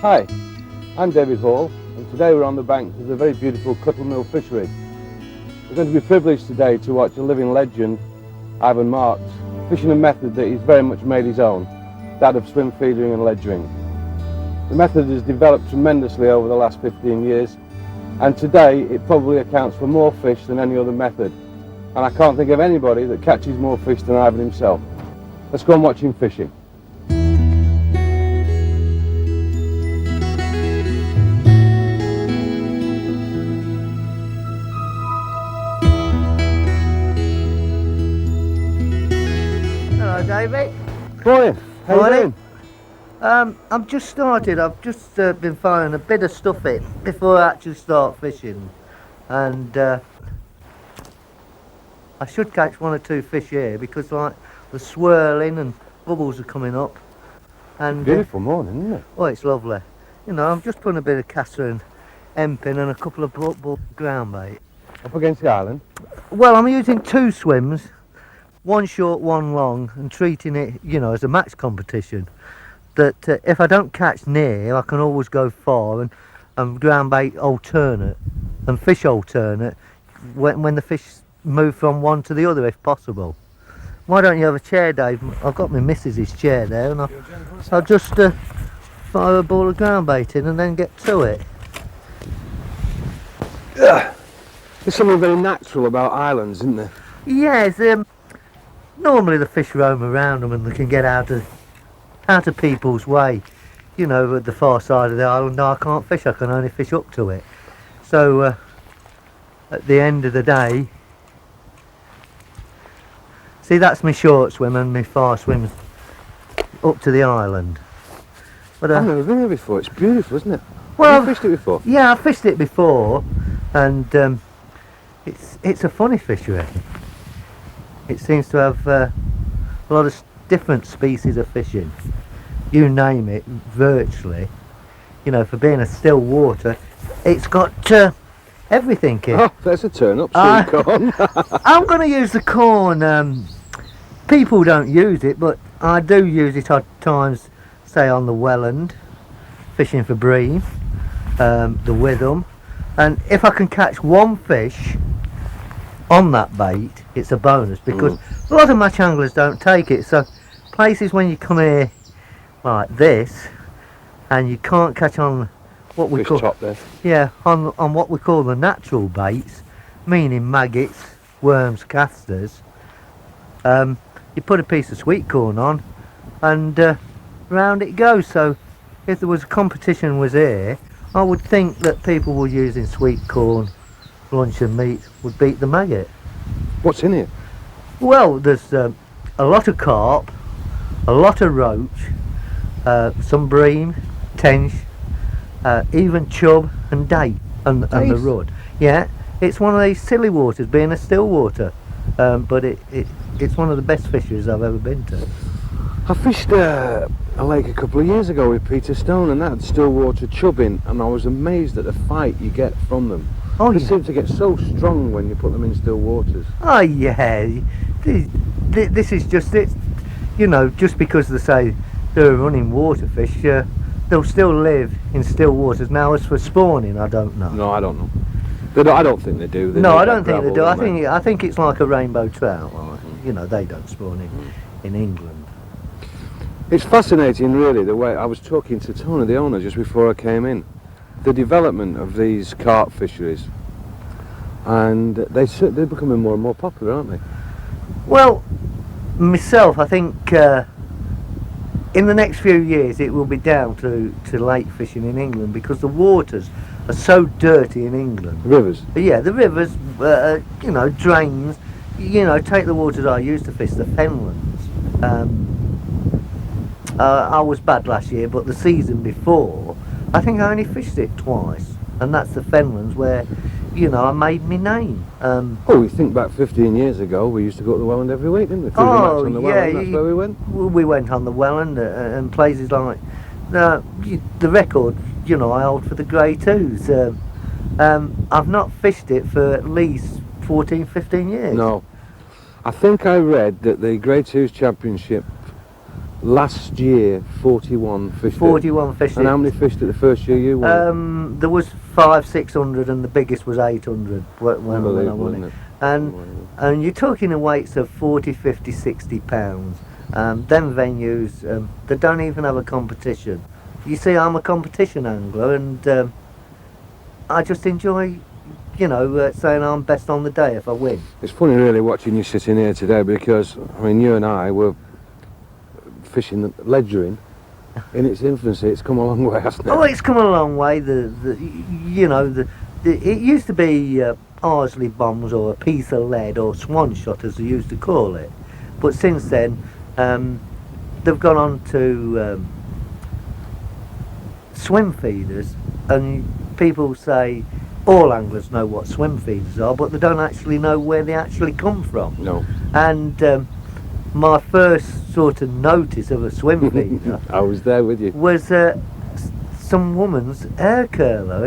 Hi, I'm David Hall, and today we're on the banks of the very beautiful Cuttle Mill Fishery. We're going to be privileged today to watch a living legend, Ivan Marks, fishing a method that he's very much made his own, that of swim feeding and ledgering. The method has developed tremendously over the last 15 years, and today it probably accounts for more fish than any other method. And I can't think of anybody that catches more fish than Ivan himself. Let's go and watch him fishing. Hello David. Brian, how you doing? I'm just started. I've just been firing a bit of stuff in before I actually start fishing, and I should catch one or two fish here because like the swirling and bubbles are coming up. And Beautiful morning, isn't it? Oh, it's lovely. You know, I'm just putting a bit of castor and hemp in and a couple of ground bait. Up against the island? Well, I'm using two swims, one short, one long, and treating it, you know, as a match competition. That if I don't catch near, I can always go far and ground bait alternate and fish alternate when the fish move from one to the other if possible. Why don't you have a chair, Dave? I've got my missus's chair there, and I'll just fire a ball of ground bait in and then get to it. There's something very natural about islands, isn't there? Yes, normally the fish roam around them and they can get out of people's way. You know, at the far side of the island, I can't fish, I can only fish up to it. So at the end of the day, see, that's my short swim and my far swim up to the island. But I've never been here before. It's beautiful, isn't it? Well, have you fished it before? Yeah, I've fished it before, and it's a funny fishery. It seems to have a lot of different species of fishing. You name it, virtually. You know, for being a still water, it's got everything here. Oh, there's a turn up, Sweetcorn. I'm going to use the corn. People don't use it, but I do use it at times, say on the Welland, fishing for bream, the Witham, and if I can catch one fish on that bait, it's a bonus, because a lot of match anglers don't take it. So places when you come here like this and you can't catch on what we call top there. Yeah, on what we call the natural baits, meaning maggots, worms, casters, you put a piece of sweetcorn on and round it goes. So if there was a competition was here, I would think that people were using sweetcorn, lunch and meat would beat the maggot. What's in it? Well, there's a lot of carp, a lot of roach, some bream, tench, even chub and date and the rudd. Yeah, it's one of these silly waters, being a still water, but it's one of the best fisheries I've ever been to. I fished a lake a couple of years ago with Peter Stone, and that had still water chub in, and I was amazed at the fight you get from them. Oh, They yeah. seem to get so strong when you put them in still waters. Oh yeah, this is just it. You know, just because they say they're running water fish, they'll still live in still waters. Now, as for spawning, I don't know. No, I don't know. I don't think they do. No, I don't think they do. I think it's like a rainbow trout. Like, you know, they don't spawn in England. It's fascinating, really, the way I was talking to Tony, the owner, just before I came in. The development of these carp fisheries, and they're becoming more and more popular, aren't they? Well, myself, I think in the next few years it will be down to lake fishing in England, because the waters are so dirty in England. Rivers? Yeah, the rivers, you know, drains. You know, take the waters I used to fish, the fenlands. I was bad last year, but the season before, I think I only fished it twice, and that's the fenlands where, you know, I made me name. Oh, we think back 15 years ago, we used to go to the Welland every week, didn't we? Oh, on the yeah, Welland, that's where we went. We went on the Welland and places like the record, you know, I hold for the Grey Twos. I've not fished it for at least 14, 15 years. No. I think I read that the Grey Twos Championship Last year, 41 fished. 41 fish. And how many fished at the first year you won? There was 500-600 and the biggest was 800 when I won it. And you're talking in weights of 40, 50, 60 pounds. Them venues, they don't even have a competition. You see, I'm a competition angler, and I just enjoy, you know, saying I'm best on the day if I win. It's funny really watching you sitting here today, because I mean, you and I were fishing the ledgering in its infancy. It's come a long way, hasn't it? Oh, it's come a long way. It used to be Arlesey bombs, or a piece of lead, or swan shot as they used to call it. But since then, they've gone on to swim feeders, and people say all anglers know what swim feeders are, but they don't actually know where they actually come from. No. And my first sort of notice of a swim feeder I was there with you. was some woman's hair curler,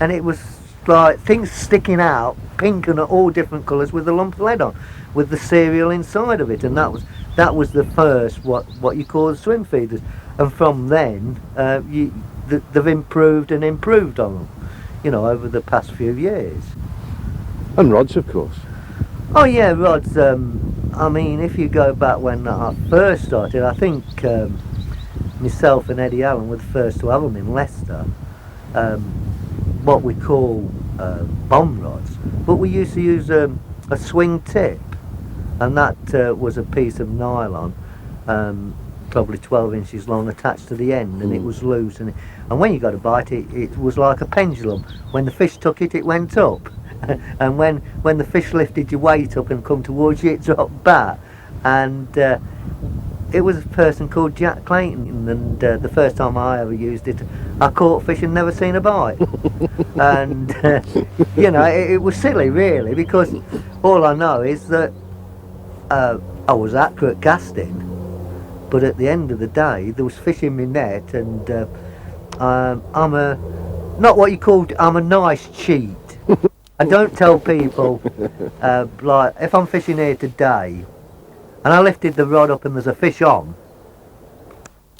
and it was like things sticking out, pink and all different colours, with a lump of lead on, with the cereal inside of it, and that was the first what you call swim feeders. And from then, they've improved and improved on them, you know, over the past few years. And rods, of course. Oh yeah, rods. I mean, if you go back when I first started, I think myself and Eddie Allen were the first to have them in Leicester. What we call bomb rods, but we used to use a swing tip, and that was a piece of nylon, probably 12 inches long, attached to the end, and it was loose, and when you got a bite, it was like a pendulum. When the fish took it, it went up, and when the fish lifted your weight up and come towards you, it dropped back. And it was a person called Jack Clayton, and the first time I ever used it, I caught fish and never seen a bite. And you know, it was silly really, because all I know is that I was accurate casting, but at the end of the day there was fish in my net, and I'm a nice cheat. I don't tell people, like if I'm fishing here today and I lifted the rod up and there's a fish on,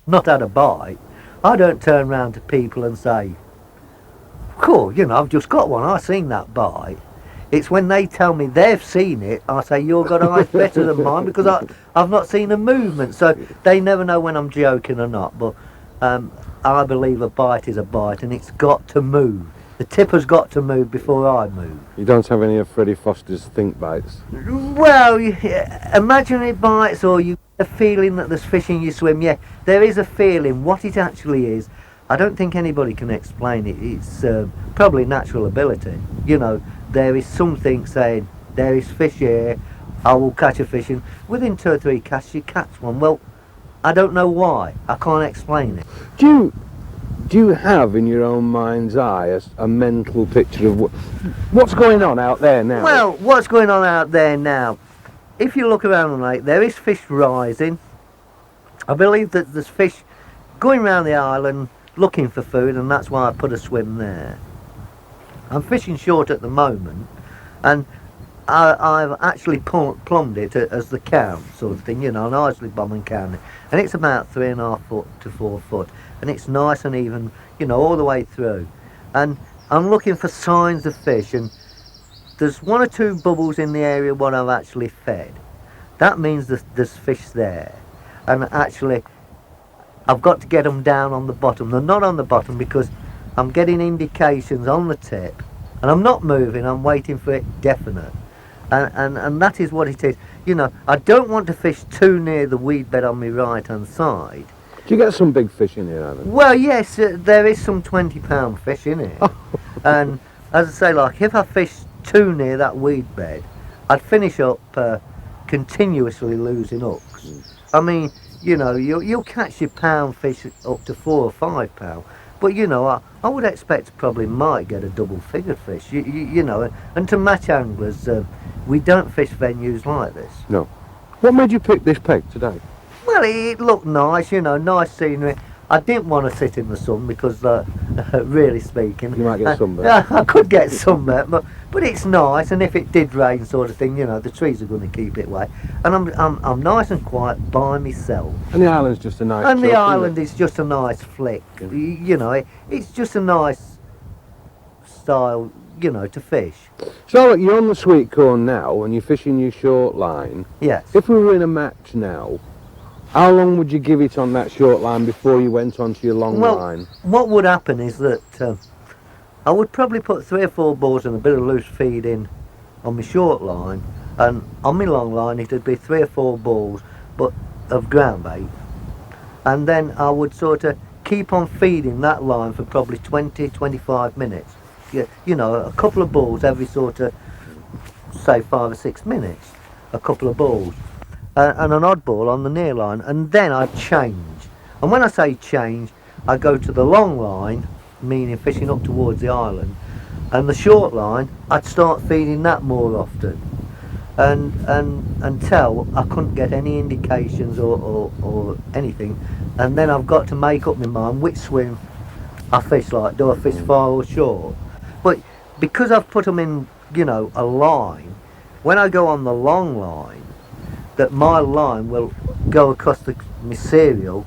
not had a bite, I don't turn round to people and say, cool, you know, I've just got one, I've seen that bite. It's when they tell me they've seen it, I say, you've got eyes better than mine, because I've not seen a movement. So they never know when I'm joking or not. But I believe a bite is a bite, and it's got to move. The tip has got to move before I move. You don't have any of Freddie Foster's think bites? Well, imaginary bites, or you a feeling that there's fish in your swim. Yeah, there is a feeling. What it actually is, I don't think anybody can explain it. It's probably natural ability. You know, there is something saying, there is fish here, I will catch a fish, and within 2 or 3 casts you catch one. Well, I don't know why. I can't explain it. Do you have in your own mind's eye a mental picture of what's going on out there now? Well, what's going on out there now? If you look around the lake, there is fish rising. I believe that there's fish going around the island looking for food, and that's why I put a swim there. I'm fishing short at the moment, and I've actually plumbed it as the count sort of thing, you know, an Arlesey Bomb and counting, and it's about 3.5 foot to 4 foot, and it's nice and even, you know, all the way through. And I'm looking for signs of fish, and there's 1 or 2 bubbles in the area what I've actually fed. That means there's fish there, and actually I've got to get them down on the bottom. They're not on the bottom because I'm getting indications on the tip, and I'm not moving, I'm waiting for it definite. And that is what it is. You know, I don't want to fish too near the weed bed on my right hand side. Do you get some big fish in here, Alan? Well, yes, there is some 20-pound fish in here. And as I say, like, if I fish too near that weed bed, I'd finish up continuously losing hooks. I mean, you know, you'll catch your pound fish up to 4 or 5 pound, but you know, I would expect probably might get a double-figured fish. You know, and to match anglers, we don't fish venues like this. No. What made you pick this peg today? Well, it looked nice, you know, nice scenery. I didn't want to sit in the sun because, really speaking, You might get sunburn. I could get sunburn, but it's nice. And if it did rain, sort of thing, you know, the trees are going to keep it away. And I'm nice and quiet by myself. And the island's just a nice. And the trip, island isn't is just a nice flick. Yeah. You know, it's just a nice style, you know, to fish. it? So look, you're on the Sweetcorn now, and you're fishing your short line. Yes. If we were in a match now, how long would you give it on that short line before you went onto your long line? What would happen is that I would probably put 3 or 4 balls and a bit of loose feed in on my short line, and on my long line it'd be 3 or 4 balls but of ground bait, and then I would sort of keep on feeding that line for probably 20-25 minutes. You know, a couple of balls every sort of, say, 5 or 6 minutes, a couple of balls. And an odd ball on the near line, and then I'd change. And when I say change, I go to the long line, meaning fishing up towards the island, and the short line, I'd start feeding that more often, and until I couldn't get any indications or anything, and then I've got to make up my mind which swim I fish like. Do I fish far or short? But because I've put them in, you know, a line, when I go on the long line, that my line will go across my cereal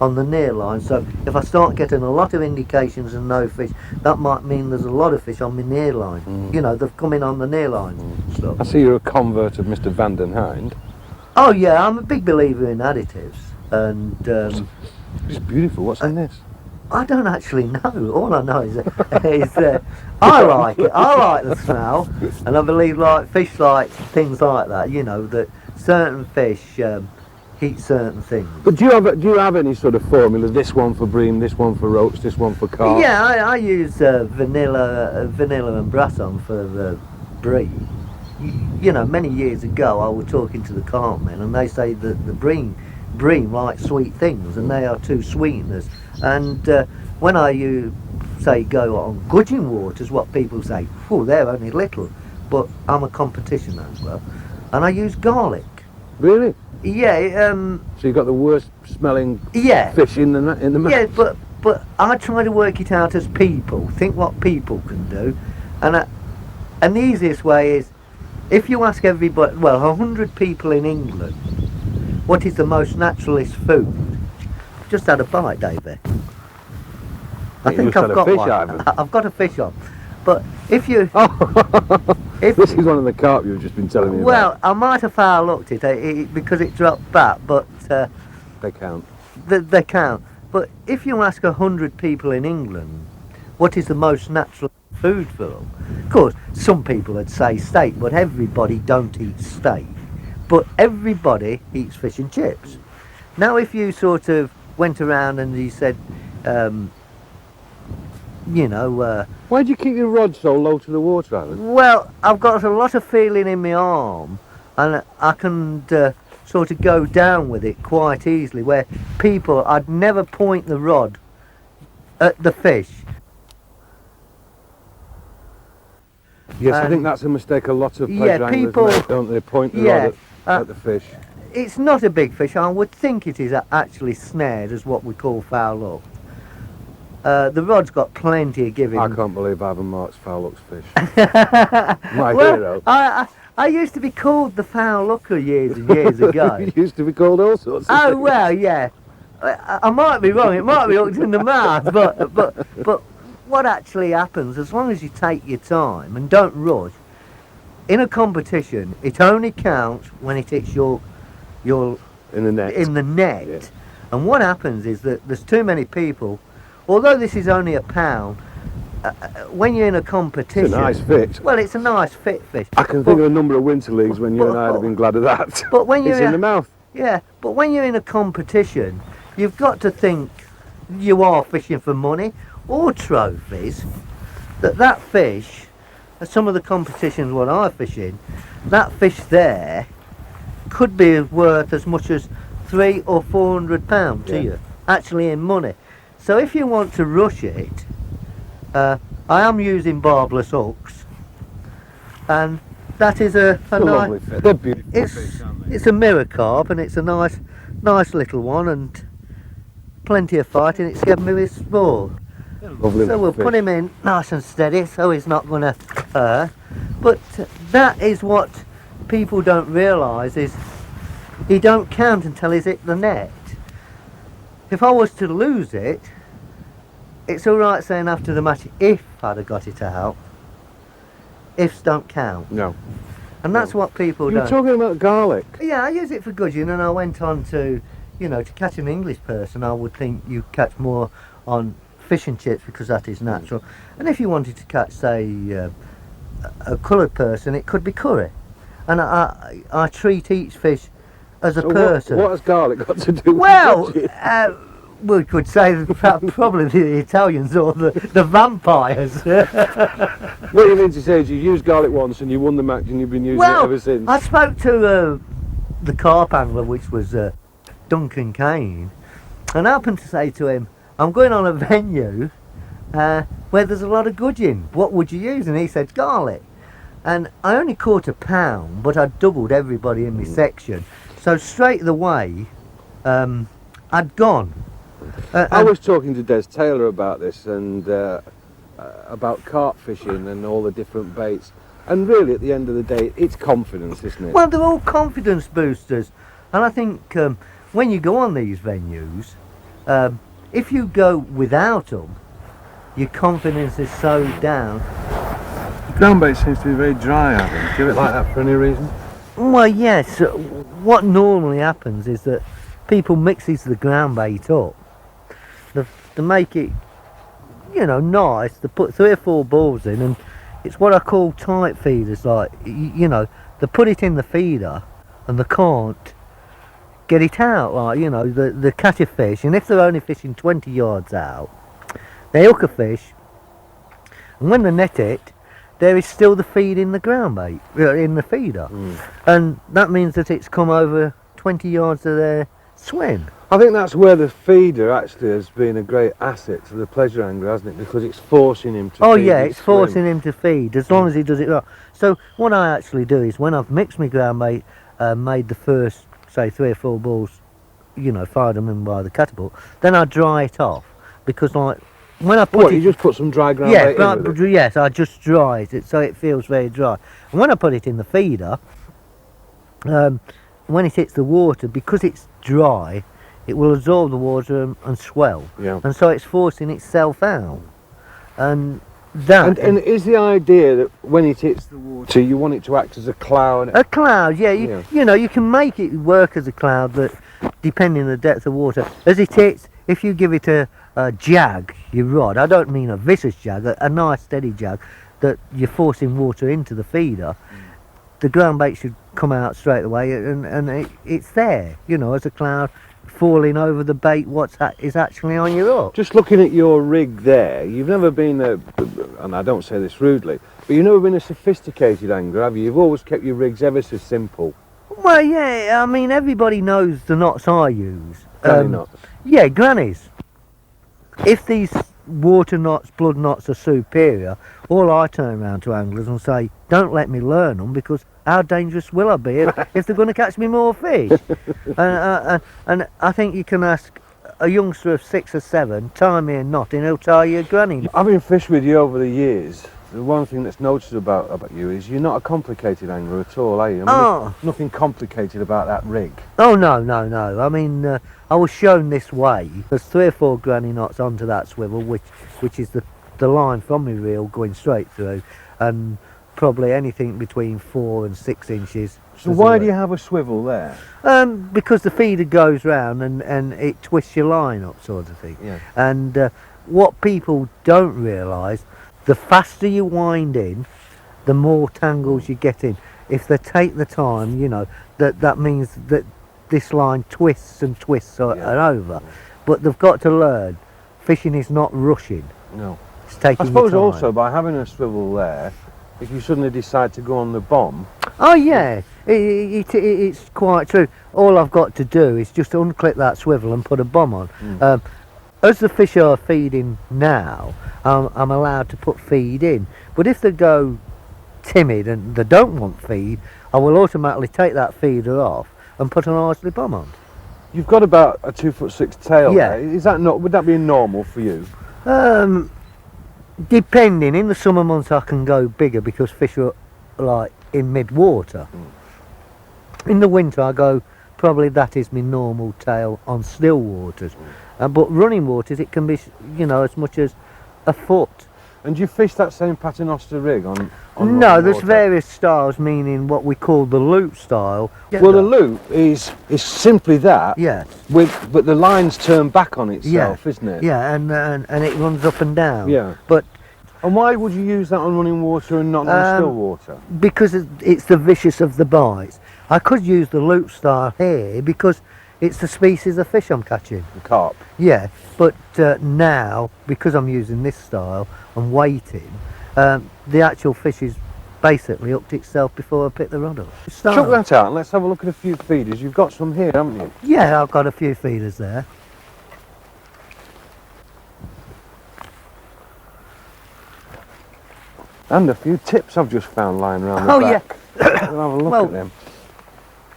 on the near line. So if I start getting a lot of indications and no fish, that might mean there's a lot of fish on my near line. You know, they've come in on the near line stuff. I see you're a convert of Mr. Van den Hind. Oh yeah, I'm a big believer in additives, and It's beautiful. What's in this? I don't actually know. All I know is I like it. I like the smell, and I believe like fish like things like that. You know, that certain fish eat certain things. But do you have any sort of formula? This one for bream, this one for roach, this one for carp? Yeah, I use vanilla and brasson for the bream. You know, many years ago I was talking to the carp men, and they say that the bream like sweet things, and they are 2 sweeteners. And when I say go on gudgeon waters, what people say, oh, they're only little, but I'm a competition as well, and I use garlic. Really? Yeah. So you've got the worst smelling Yeah. fish in the match? Yeah, but I try to work it out as people. Think what people can do, and the easiest way is if you ask everybody, well, 100 people in England, what is the most naturalist food? Just had a bite, David. I think I've got one. I've got a fish on. But if you... This is one of the carp you've just been telling me about. Well, I might have foul-looked it because it dropped back, but... they count. They count. But if you ask 100 people in England, what is the most natural food for them? Of course, some people would say steak, but everybody don't eat steak. But everybody eats fish and chips. Now, if you sort of went around and you said, you know... Why do you keep your rod so low to the water, Alan? Well, I've got a lot of feeling in my arm, and I can sort of go down with it quite easily, where I'd never point the rod at the fish. Yes, I think that's a mistake a lot of pleasure anglers make, don't they? Point the rod at the fish. It's not a big fish. I would think it is actually snared, as what we call foul up. The rod's got plenty of giving. I can't believe Ivan Mark's foul looks fish. My well, hero. I used to be called the foul looker years and years ago. You used to be called all sorts of things. Well, yeah. I might be wrong. It might be hooked in the mouth, but what actually happens, as long as you take your time and don't rush, in a competition, it only counts when it hits your in the net. Yeah. And what happens is that there's too many people. Although this is only £1, when you're in a competition... It's a nice fit. Well, it's a nice fit fish. I can think of a number of winter leagues when you and I would have been glad of that. But when it's in the mouth. Yeah, but when you're in a competition, you've got to think you are fishing for money or trophies. That fish, at some of the competitions what I fish in, that fish there could be worth as much as £300 or £400 to you, actually in money. So if you want to rush it, I am using barbless hooks, and that is a nice. They're beautiful fish, aren't they? It's a mirror carp, and it's a nice little one, and plenty of fight and it's given me this spool. Lovely So we'll fish. put him in nice and steady so he's not going to hurt. But that is what people don't realise, is he don't count until he's hit the net. If I was to lose it, it's alright saying after the match if I'd have got it out. Ifs don't count. No. And that's what people You were don't. talking about garlic. Yeah, I use it for gudgeon, and I went on to, you know, to catch an English person, I would think you catch more on fish and chips because that is natural. And if you wanted to catch, say, a coloured person, it could be curry. And I treat each fish as a So person. What has garlic got to do with Well, gudgeon? we could say that probably the Italians or the vampires. What you mean to say is you used garlic once and you won the match and you've been using it ever since. I spoke to the carp angler, which was Duncan Kane, and I happened to say to him, I'm going on a venue where there's a lot of gudgeon. What would you use? And he said garlic. And I only caught a pound, but I doubled everybody in my section. So straight away, I'd gone. I was talking to Des Taylor about this and about carp fishing and all the different baits. And really, at the end of the day, it's confidence, isn't it? Well, they're all confidence boosters. And I think when you go on these venues, if you go without them, your confidence is so down. Groundbait seems to be very dry, Adam. Do it like that for any reason? Well, yes. What normally happens is that people mixes the groundbait up. They make it, you know, nice. They put 3 or 4 balls in, and it's what I call tight feeders. Like, you know, they put it in the feeder, and they can't get it out. Like, you know, they catch a fish, and if they're only fishing 20 yards out, they hook a fish, and when they net it, there is still the feed in the groundbait, in the feeder, and that means that it's come over 20 yards of their swim. I think that's where the feeder actually has been a great asset to the pleasure angler, hasn't it? Because it's forcing him to Oh feed yeah, his it's forcing swim. him to feed as long as he does it right. So what I actually do is when I've mixed my groundbait, made the first, say, 3 or 4 balls, you know, fired them in by the catapult, then I dry it off, because like when I put What, it, you just put some dry groundbait in with it? yes, I just dry it so it feels very dry. And when I put it in the feeder, when it hits the water, because it's dry, it will absorb the water and swell, and so it's forcing itself out. And that And is the idea that when it hits the water, you want it to act as a cloud? a cloud, yeah, you know, you can make it work as a cloud, that depending on the depth of water, as it hits, if you give it a jag, your rod, I don't mean a vicious jag, a nice steady jag, that you're forcing water into the feeder, the groundbait should come out straight away, and it's there, you know, as a cloud falling over the bait is actually on your hook. Just looking at your rig there, you've never been and I don't say this rudely, but you've never been a sophisticated angler, have you? You've always kept your rigs ever so simple. Well, yeah, I mean, everybody knows the knots I use. Granny knots. Yeah, grannies. If these water knots, blood knots are superior, all I turn around to anglers and say, don't let me learn them, because how dangerous will I be if they're going to catch me more fish? And I think you can ask a youngster of 6 or 7, tie me a knot and he'll tie you a granny. Having fished with you over the years, the one thing that's noticed about you is you're not a complicated angler at all, are you? I mean, nothing complicated about that rig. Oh no. I mean, I was shown this way. There's 3 or 4 granny knots onto that swivel, which is the line from my reel going straight through, and probably anything between 4 and 6 inches. So why do you have a swivel there? Because the feeder goes round and it twists your line up, sort of thing. Yeah. And what people don't realise, the faster you wind in, the more tangles you get in. If they take the time, you know, that means that this line twists and twists and over. But they've got to learn, fishing is not rushing. No. It's taking I suppose your time. also by having a swivel there, if you suddenly decide to go on the bomb. Oh yeah, it's quite true. All I've got to do is just unclip that swivel and put a bomb on. As the fish are feeding now, I'm allowed to put feed in. But if they go timid and they don't want feed, I will automatically take that feeder off and put an Arlesey Bomb on. You've got about a 2'6" tail Yeah. there. Is that not? Would that be normal for you? Depending, in the summer months I can go bigger because fish are like in mid-water. In the winter I go, probably that is my normal tail on still waters. But running waters it can be, you know, as much as a foot. And do you fish that same paternoster rig on No, running there's water? various styles, meaning what we call the loop style. Well, the loop is simply that. Yes. But the line's turned back on itself, isn't it? Yeah, and it runs up and down. Yeah. But And why would you use that on running water and not on still water? because it's the vicious of the bites. I could use the loop style here because it's the species of fish I'm catching. The carp. Yeah, but now, because I'm using this style and waiting, the actual fish is basically hooked itself before I pick the rod up. Chuck that out and let's have a look at a few feeders. You've got some here, haven't you? Yeah, I've got a few feeders there. And a few tips I've just found lying around the Oh, back. We'll have a look Well, at them.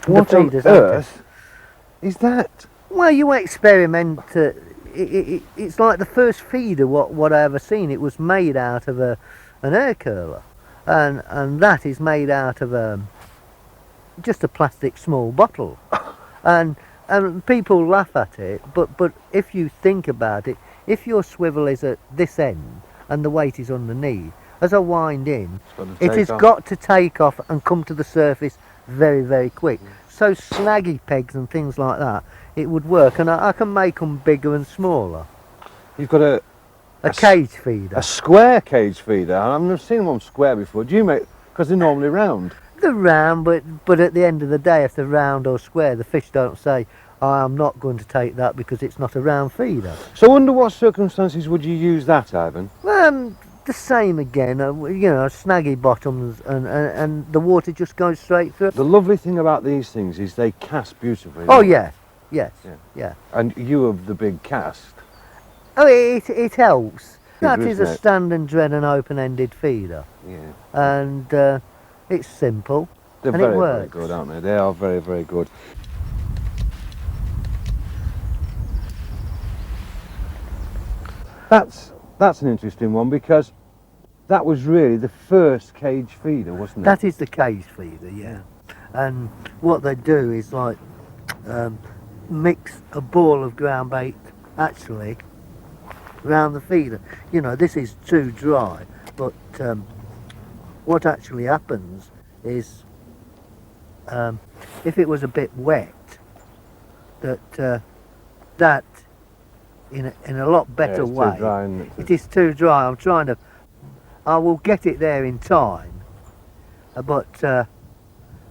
the What on feeders, aren't earth is that? Well, you experiment. It's like the first feeder what I ever seen. It was made out of an air curler, and that is made out of just a plastic small bottle, and people laugh at it. But if you think about it, if your swivel is at this end and the weight is underneath, as I wind in, it has got to take off and come to the surface very, very quick. So snaggy pegs and things like that, it would work, and I can make them bigger and smaller. You've got a cage feeder. A square cage feeder. I've never seen one square before. Do you make? Because they're normally round. They're round, but at the end of the day, if they're round or square, the fish don't say, I'm not going to take that because it's not a round feeder. So under what circumstances would you use that, Ivan? The same again, you know, snaggy bottoms, and the water just goes straight through. The lovely thing about these things is they cast beautifully. Oh yeah, yes, yeah. And you have the big cast. Oh, it helps. That is isn't a it? stand and dread and open-ended feeder, Yeah. and it's simple. They're And it very, very works. good, aren't they? They are very, very good. That's an interesting one because that was really the first cage feeder, wasn't it? That is the cage feeder, yeah. And what they do is like mix a ball of ground bait actually round the feeder. You know, this is too dry, but what actually happens is if it was a bit wet, that in a lot better it's too way. dry, isn't it? It is too dry. I'm trying to. I will get it there in time, but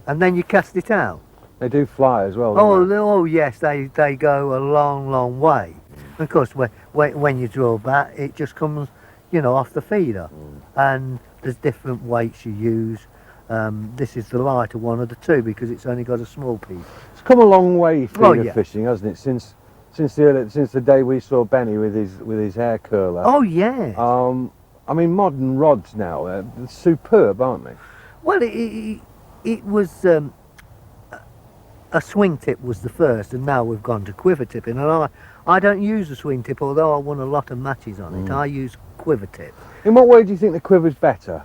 and then you cast it out. They do fly as well. Oh, don't they? oh yes, they go a long, long way. Of course, when you draw back, it just comes, you know, off the feeder, and there's different weights you use. This is the lighter one of the two because it's only got a small piece. It's come a long way feeder Oh, yeah. fishing, hasn't it? Since the day we saw Benny with his hair curler. Oh yeah. I mean, modern rods now, they're superb, aren't they? Well, it was a swing tip was the first, and now we've gone to quiver tipping. And I don't use a swing tip, although I won a lot of matches on it. I use quiver tip. In what way do you think the quiver's better?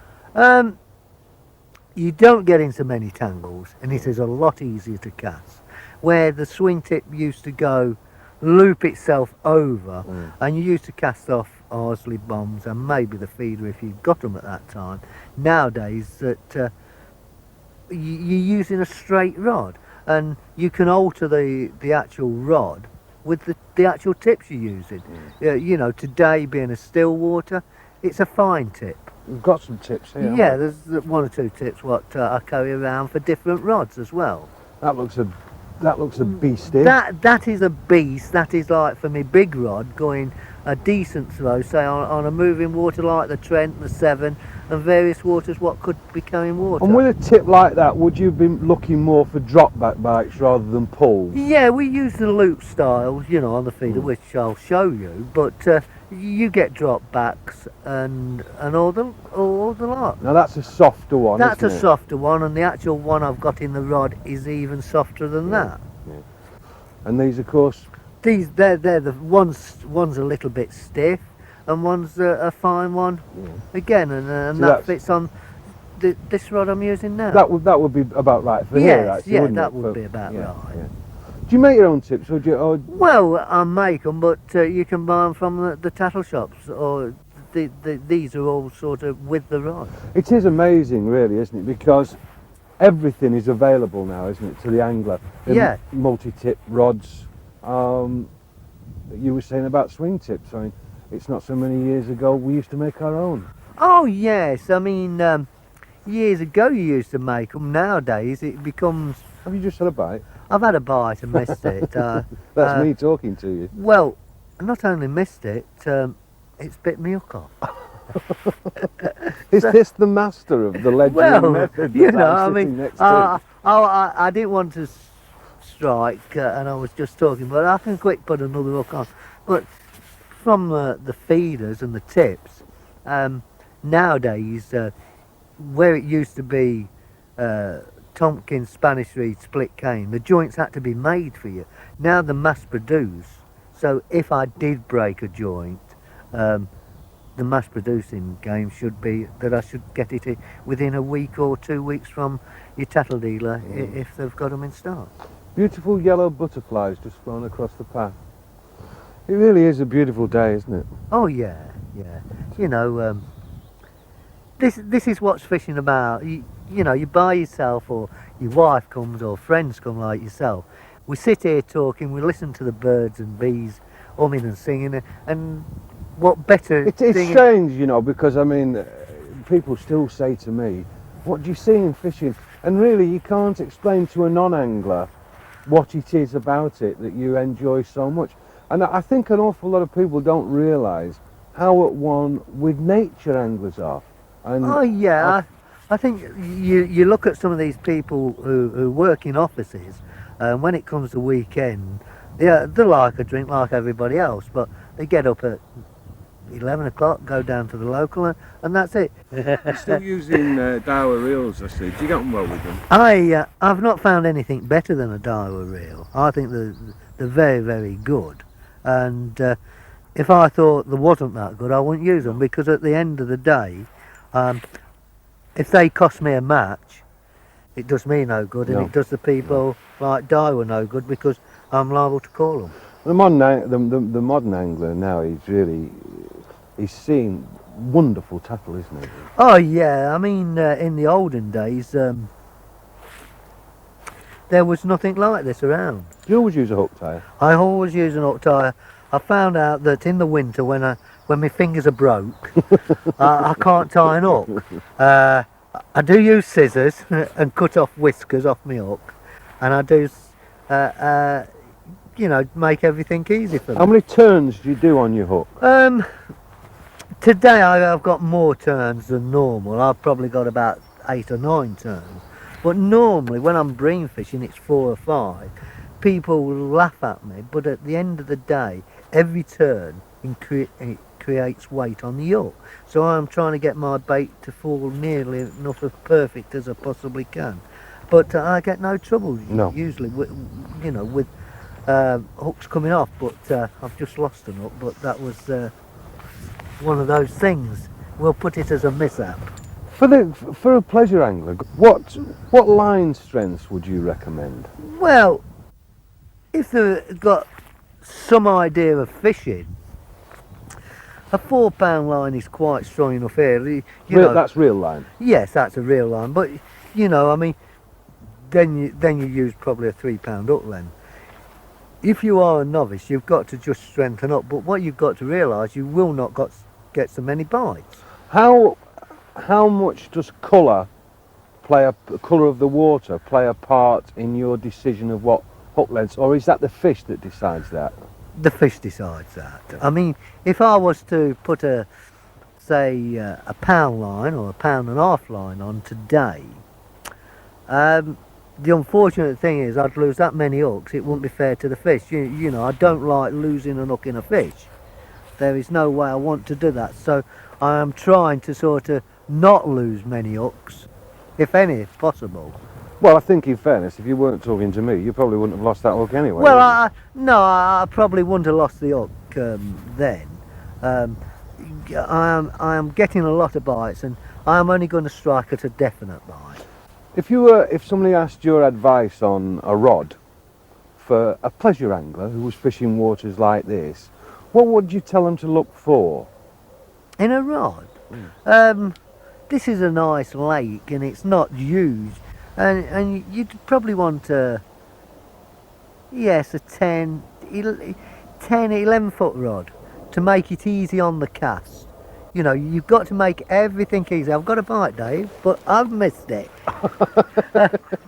You don't get into many tangles, and it is a lot easier to cast. Where the swing tip used to go, loop itself over, and you used to cast off Arlesey bombs and maybe the feeder if you got them at that time. Nowadays, that you're using a straight rod, and you can alter the actual rod with the actual tips you're using. You know, today being a still water, it's a fine tip. We've got some tips here. Yeah, there's one or two tips what I carry around for different rods as well. That looks a beastie. That is a beast. That is like for me big rod going a decent throw, say on a moving water like the Trent, the Severn, and various waters what could be carrying water. And with a tip like that, would you be looking more for drop back bites rather than pulls? Yeah, we use the loop styles, you know, on the feeder, which I'll show you. But you get drop backs and all the lot. Now that's a softer one. That's a isn't it? softer one, and the actual one I've got in the rod is even softer than that. And these, of course, They're the one's a little bit stiff, and one's a fine one. Yeah. Again, and So that that's- fits on this rod I'm using now. that would be about right for Yes, here, actually, yeah, wouldn't that it? would be about right. Yeah. Do you make your own tips, or do you? Or, Well, I make them, but you can buy them from the tattle shops, or these are all sort of with the rod. it is amazing, really, isn't it? Because everything is available now, isn't it, to the angler? Yeah. Multi-tip rods. You were saying about swing tips. I mean, it's not so many years ago we used to make our own. Oh yes, I mean years ago you used to make them. Nowadays it becomes. Have you just had a bite? I've had a bite and missed it. That's me talking to you. Well, not only missed it, it's bit me hook off. Is this the master of the ledgering Well, method? you that know, I'm I sitting mean, next to? I didn't want to strike, and I was just talking, but I can quick put another hook on. But from the feeders and the tips, nowadays, where it used to be Tompkins, Spanish reed, split cane, the joints had to be made for you. Now they're mass produced, so if I did break a joint, the mass producing game should be that I should get it within a week or 2 weeks from your tattle dealer if they've got them in stock. Beautiful yellow butterflies just flown across the path. It really is a beautiful day, isn't it? Oh yeah, yeah. You know, this is what's fishing about. You know, you by yourself, or your wife comes, or friends come like yourself. We sit here talking, we listen to the birds and bees humming and singing, and what better It's thing- strange, you know, because I mean, people still say to me, what do you see in fishing? And really, you can't explain to a non-angler what it is about it that you enjoy so much. And I think an awful lot of people don't realise how at one with nature anglers are. And Oh yeah, I think you look at some of these people who work in offices, and when it comes to weekend, they're like a drink like everybody else, but they get up at 11 o'clock, go down to the local, and that's it. You're still using Daiwa reels, I see. Do you get on well with them? I've not found anything better than a Daiwa reel. I think they're very, very good, and if I thought they wasn't that good, I wouldn't use them, because at the end of the day, if they cost me a match, it does me no good, and No. it does the people like Daiwa no good, because I'm liable to call them. The modern angler now, he's seeing wonderful tackle, isn't he? Oh yeah, I mean in the olden days there was nothing like this around. Do you always use a hook tie? I always use an hook tie. I found out that in the winter when my fingers are broke, I can't tie an hook. I do use scissors and cut off whiskers off my hook, and I do, you know, make everything easy for me. How many turns do you do on your hook? Today I've got more turns than normal. I've probably got about 8 or 9 turns. But normally when I'm bream fishing it's 4 or 5. People laugh at me, but at the end of the day, every turn it creates weight on the hook. So I'm trying to get my bait to fall nearly enough as perfect as I possibly can. But I get no trouble usually with, you know, with hooks coming off. But I've just lost an hook, but that was one of those things. We'll put it as a mishap. For a pleasure angler, what line strengths would you recommend? Well, if they've got some idea of fishing, a 4-pound line is quite strong enough here. You know, That's real line. yes, that's a real line, but you know, I mean, then you use probably a 3-pound hook length. If you are a novice, you've got to just strengthen up. But what you've got to realise, you will not get so many bites. How much does colour colour of the water play a part in your decision of what hook lengths, or is that the fish that decides that? The fish decides that. I mean, if I was to put a pound line or a 1.5 pound line on today, the unfortunate thing is I'd lose that many hooks. It wouldn't be fair to the fish. You know, I don't like losing an hook in a fish. There is no way I want to do that. So I am trying to sort of not lose many hooks, if any, if possible. Well, I think in fairness, if you weren't talking to me, you probably wouldn't have lost that hook anyway. Well, no, I probably wouldn't have lost the hook then. I am getting a lot of bites, and I am only going to strike at a definite bite. If somebody asked your advice on a rod for a pleasure angler who was fishing waters like this, what would you tell them to look for? In a rod? This is a nice lake and it's not huge, and you'd probably want a 10, 11 foot rod to make it easy on the cast. You know, you've got to make everything easy. I've got a bite, Dave, but I've missed it.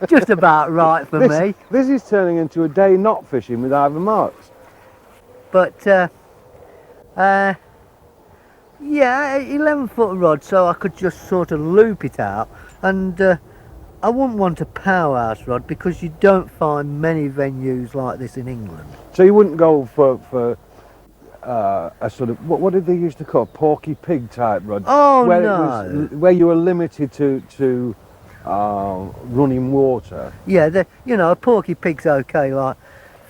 Just about right for me. This is turning into a day not fishing with Ivan Marks. But yeah, 11 foot rod, so I could just sort of loop it out, and I wouldn't want a powerhouse rod because you don't find many venues like this in England. So you wouldn't go for a sort of, what did they used to call porky pig type rod? Oh, where no. Where you were limited to running water. Yeah, you know, a porky pig's okay, like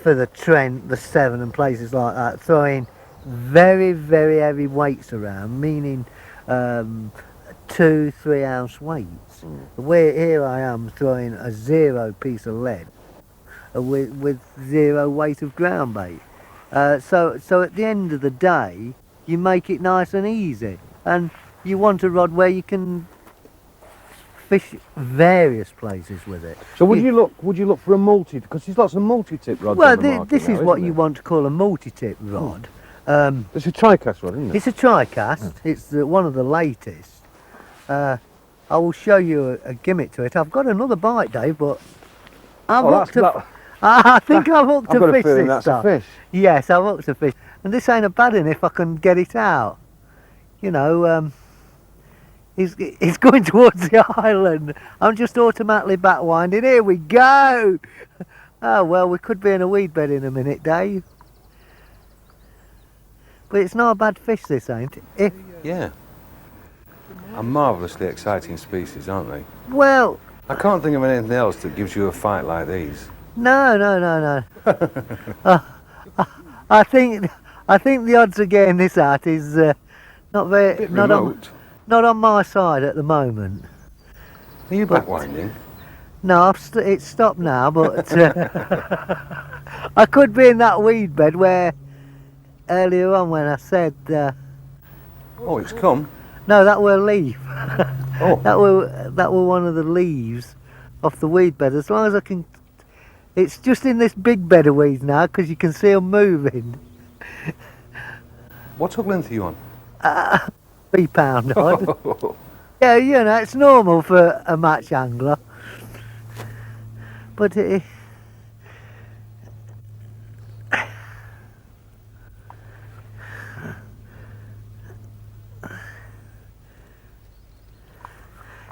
for the Trent, the Severn and places like that, throwing very, very heavy weights around, meaning 2-3 ounce weights. Where here I am throwing a 0 piece of lead with 0 weight of ground bait. So at the end of the day, you make it nice and easy, and you want a rod where you can fish various places with it. So would you look for a multi, because there's lots of multi-tip rods well, on the market this now, is what isn't you there? want to call a multi-tip rod. It's a tri-cast rod, isn't it? It's a tri-cast. It's one of the latest. I will show you a gimmick to it. I've got another bite, Dave, but I think I've hooked I've got a a fish feeling this that's a time. fish. Yes, I've hooked a fish, and this ain't a bad one if I can get it out. You know, it's going towards the island. I'm just automatically back winding. Here we go. Oh well, we could be in a weed bed in a minute, Dave. But it's not a bad fish, this ain't it? Yeah. A marvellously exciting species, aren't they? Well, I can't think of anything else that gives you a fight like these. no. I think the odds of getting this out is not very not on my side at the moment. Are you back winding? No, it's stopped now, but I could be in that weed bed where earlier on when I said Oh, it's come. no, that were a leaf. Oh. that were one of the leaves off the weed bed. As long as I can, it's just in this big bed of weeds now because you can see them moving. What hook length are you on? 3 pound odd. Yeah, you know, it's normal for a match angler. But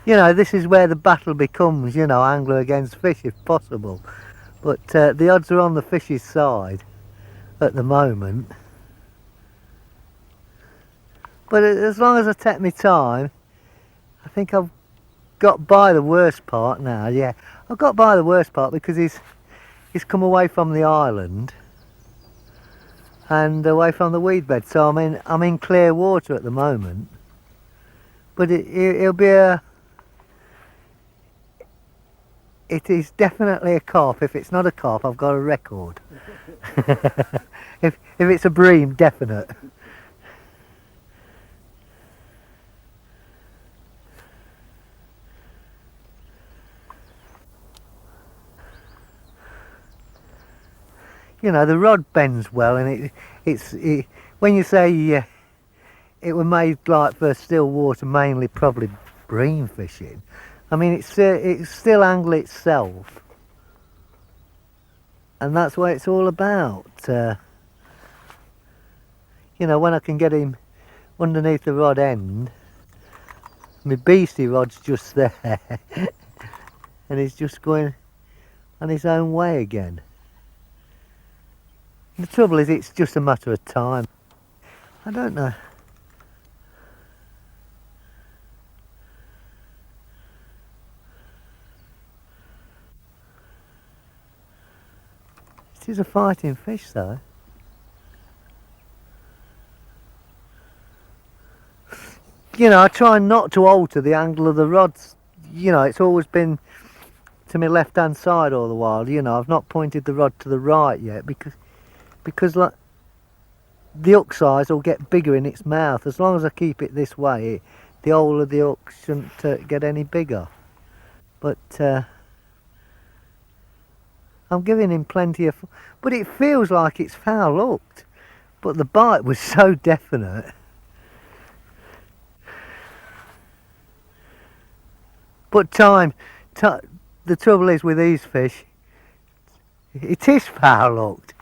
you know, this is where the battle becomes, you know, angler against fish if possible. But the odds are on the fish's side at the moment. But as long as I take my time, I think I've got by the worst part now. Yeah, I've got by the worst part because he's come away from the island and away from the weed bed. So I'm in clear water at the moment. But it'll be it is definitely a carp. If it's not a carp, I've got a record. if it's a bream, definite. You know, the rod bends well, and when you say it were made like for still water, mainly probably bream fishing. I mean, it's still angle itself, and that's what it's all about. You know, when I can get him underneath the rod end, my beastie rod's just there, and he's just going on his own way again. The trouble is, it's just a matter of time. I don't know. It is a fighting fish though. You know, I try not to alter the angle of the rods. You know, it's always been to my left hand side all the while. You know, I've not pointed the rod to the right yet because like the hook size will get bigger in its mouth. As long as I keep it this way, the hole of the hook shouldn't get any bigger. But I'm giving him plenty of, but it feels like it's foul hooked. But the bite was so definite. But the trouble is with these fish, it is foul hooked,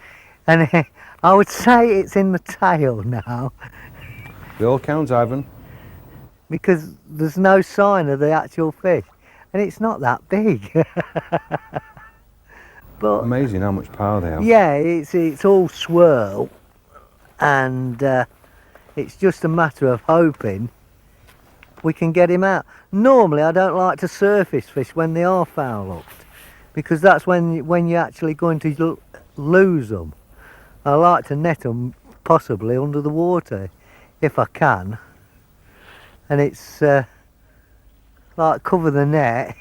and I would say it's in the tail now. They all count, Ivan. Because there's no sign of the actual fish, and it's not that big. But amazing how much power they have. yeah, it's all swirl, and it's just a matter of hoping we can get him out. Normally I don't like to surface fish when they are foul hooked, because that's when you're actually going to lose them. I like to net them possibly under the water if I can, and it's like cover the net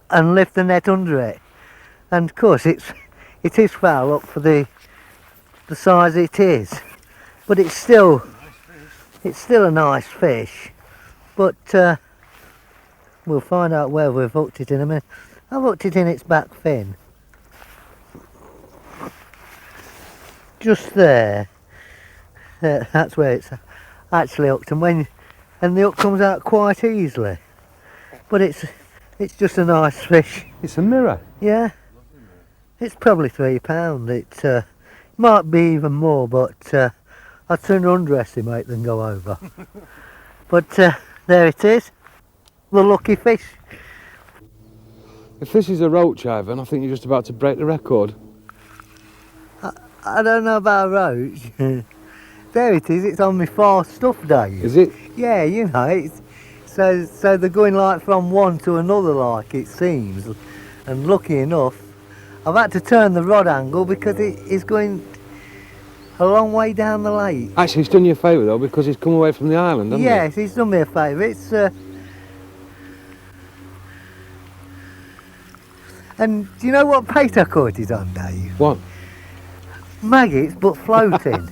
and lift the net under it. And of course it is foul hooked for the size it is, but it's still a nice fish. But we'll find out where we've hooked it in a minute. I've hooked it in its back fin, just there. That's where it's actually hooked, and the hook comes out quite easily. But it's just a nice fish. It's a mirror. Yeah, it's probably £3. It might be even more, but I'd sooner underestimate than go over. But there it is, the lucky fish. If this is a roach, Ivan, I think you're just about to break the record. I don't know about a roach. There it is, it's on my far stuff day. Is it? Yeah, you know, it's so they're going like from one to another, like it seems. And lucky enough, I've had to turn the rod angle because it is going a long way down the lake. Actually, he's done you a favour though, because he's come away from the island, hasn't Yes, he's done me a favour. It's and do you know what bait I caught it on, Dave? What? Maggots, but floating.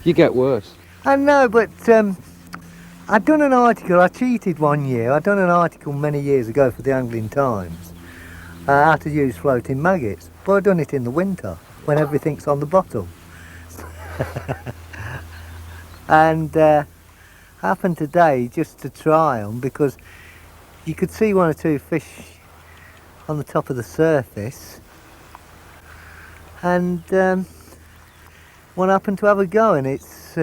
You get worse. I know, but I'd done an article, I cheated one year, I'd done an article many years ago for the Angling Times, how to use floating maggots, but I'd done it in the winter, when everything's on the bottom. And happened today just to try them, because you could see one or two fish on the top of the surface, and one happened to have a go, and it's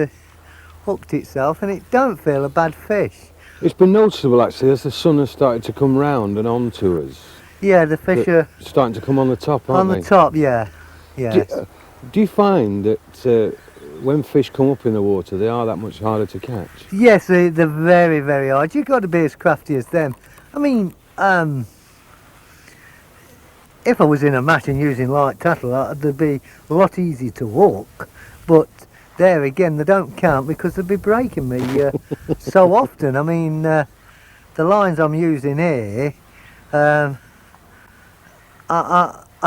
hooked itself, and it don't feel a bad fish. It's been noticeable actually as the sun has started to come round and onto us. Yeah, the fish are starting to come on the top, aren't they? on the top, yeah. Yes. Do you find that when fish come up in the water, they are that much harder to catch? Yes, they're very, very hard. You've got to be as crafty as them. I mean, if I was in a match and using light tattle, they'd be a lot easier to hook, but there again, they don't count because they'd be breaking me so often. I mean, the lines I'm using here, I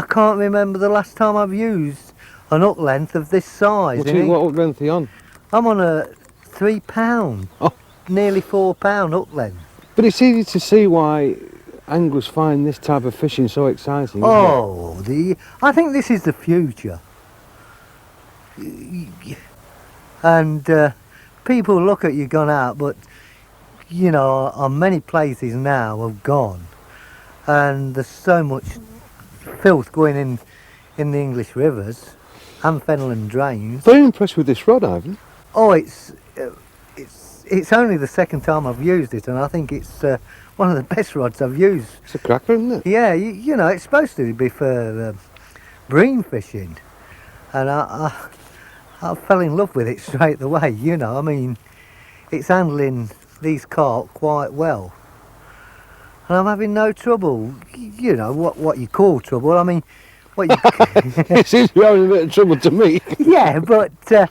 can't remember the last time I've used an hook length of this size. What hook length are you on? I'm on a £3, nearly £4 hook length. But it's easy to see why anglers find this type of fishing so exciting. I think this is the future. And people look at you gone out, but you know, on many places now have gone, and there's so much filth going in the English rivers and Fenland drains. Very impressed with this rod, Ivan. Oh, it's only the second time I've used it, and I think it's one of the best rods I've used. It's a cracker, isn't it? Yeah, you know, it's supposed to be for bream fishing, and I fell in love with it straight away, you know. I mean, it's handling these carp quite well. and I'm having no trouble. You know, what you call trouble, I mean, what you... It seems to be having a bit of trouble to me. Yeah, but... Because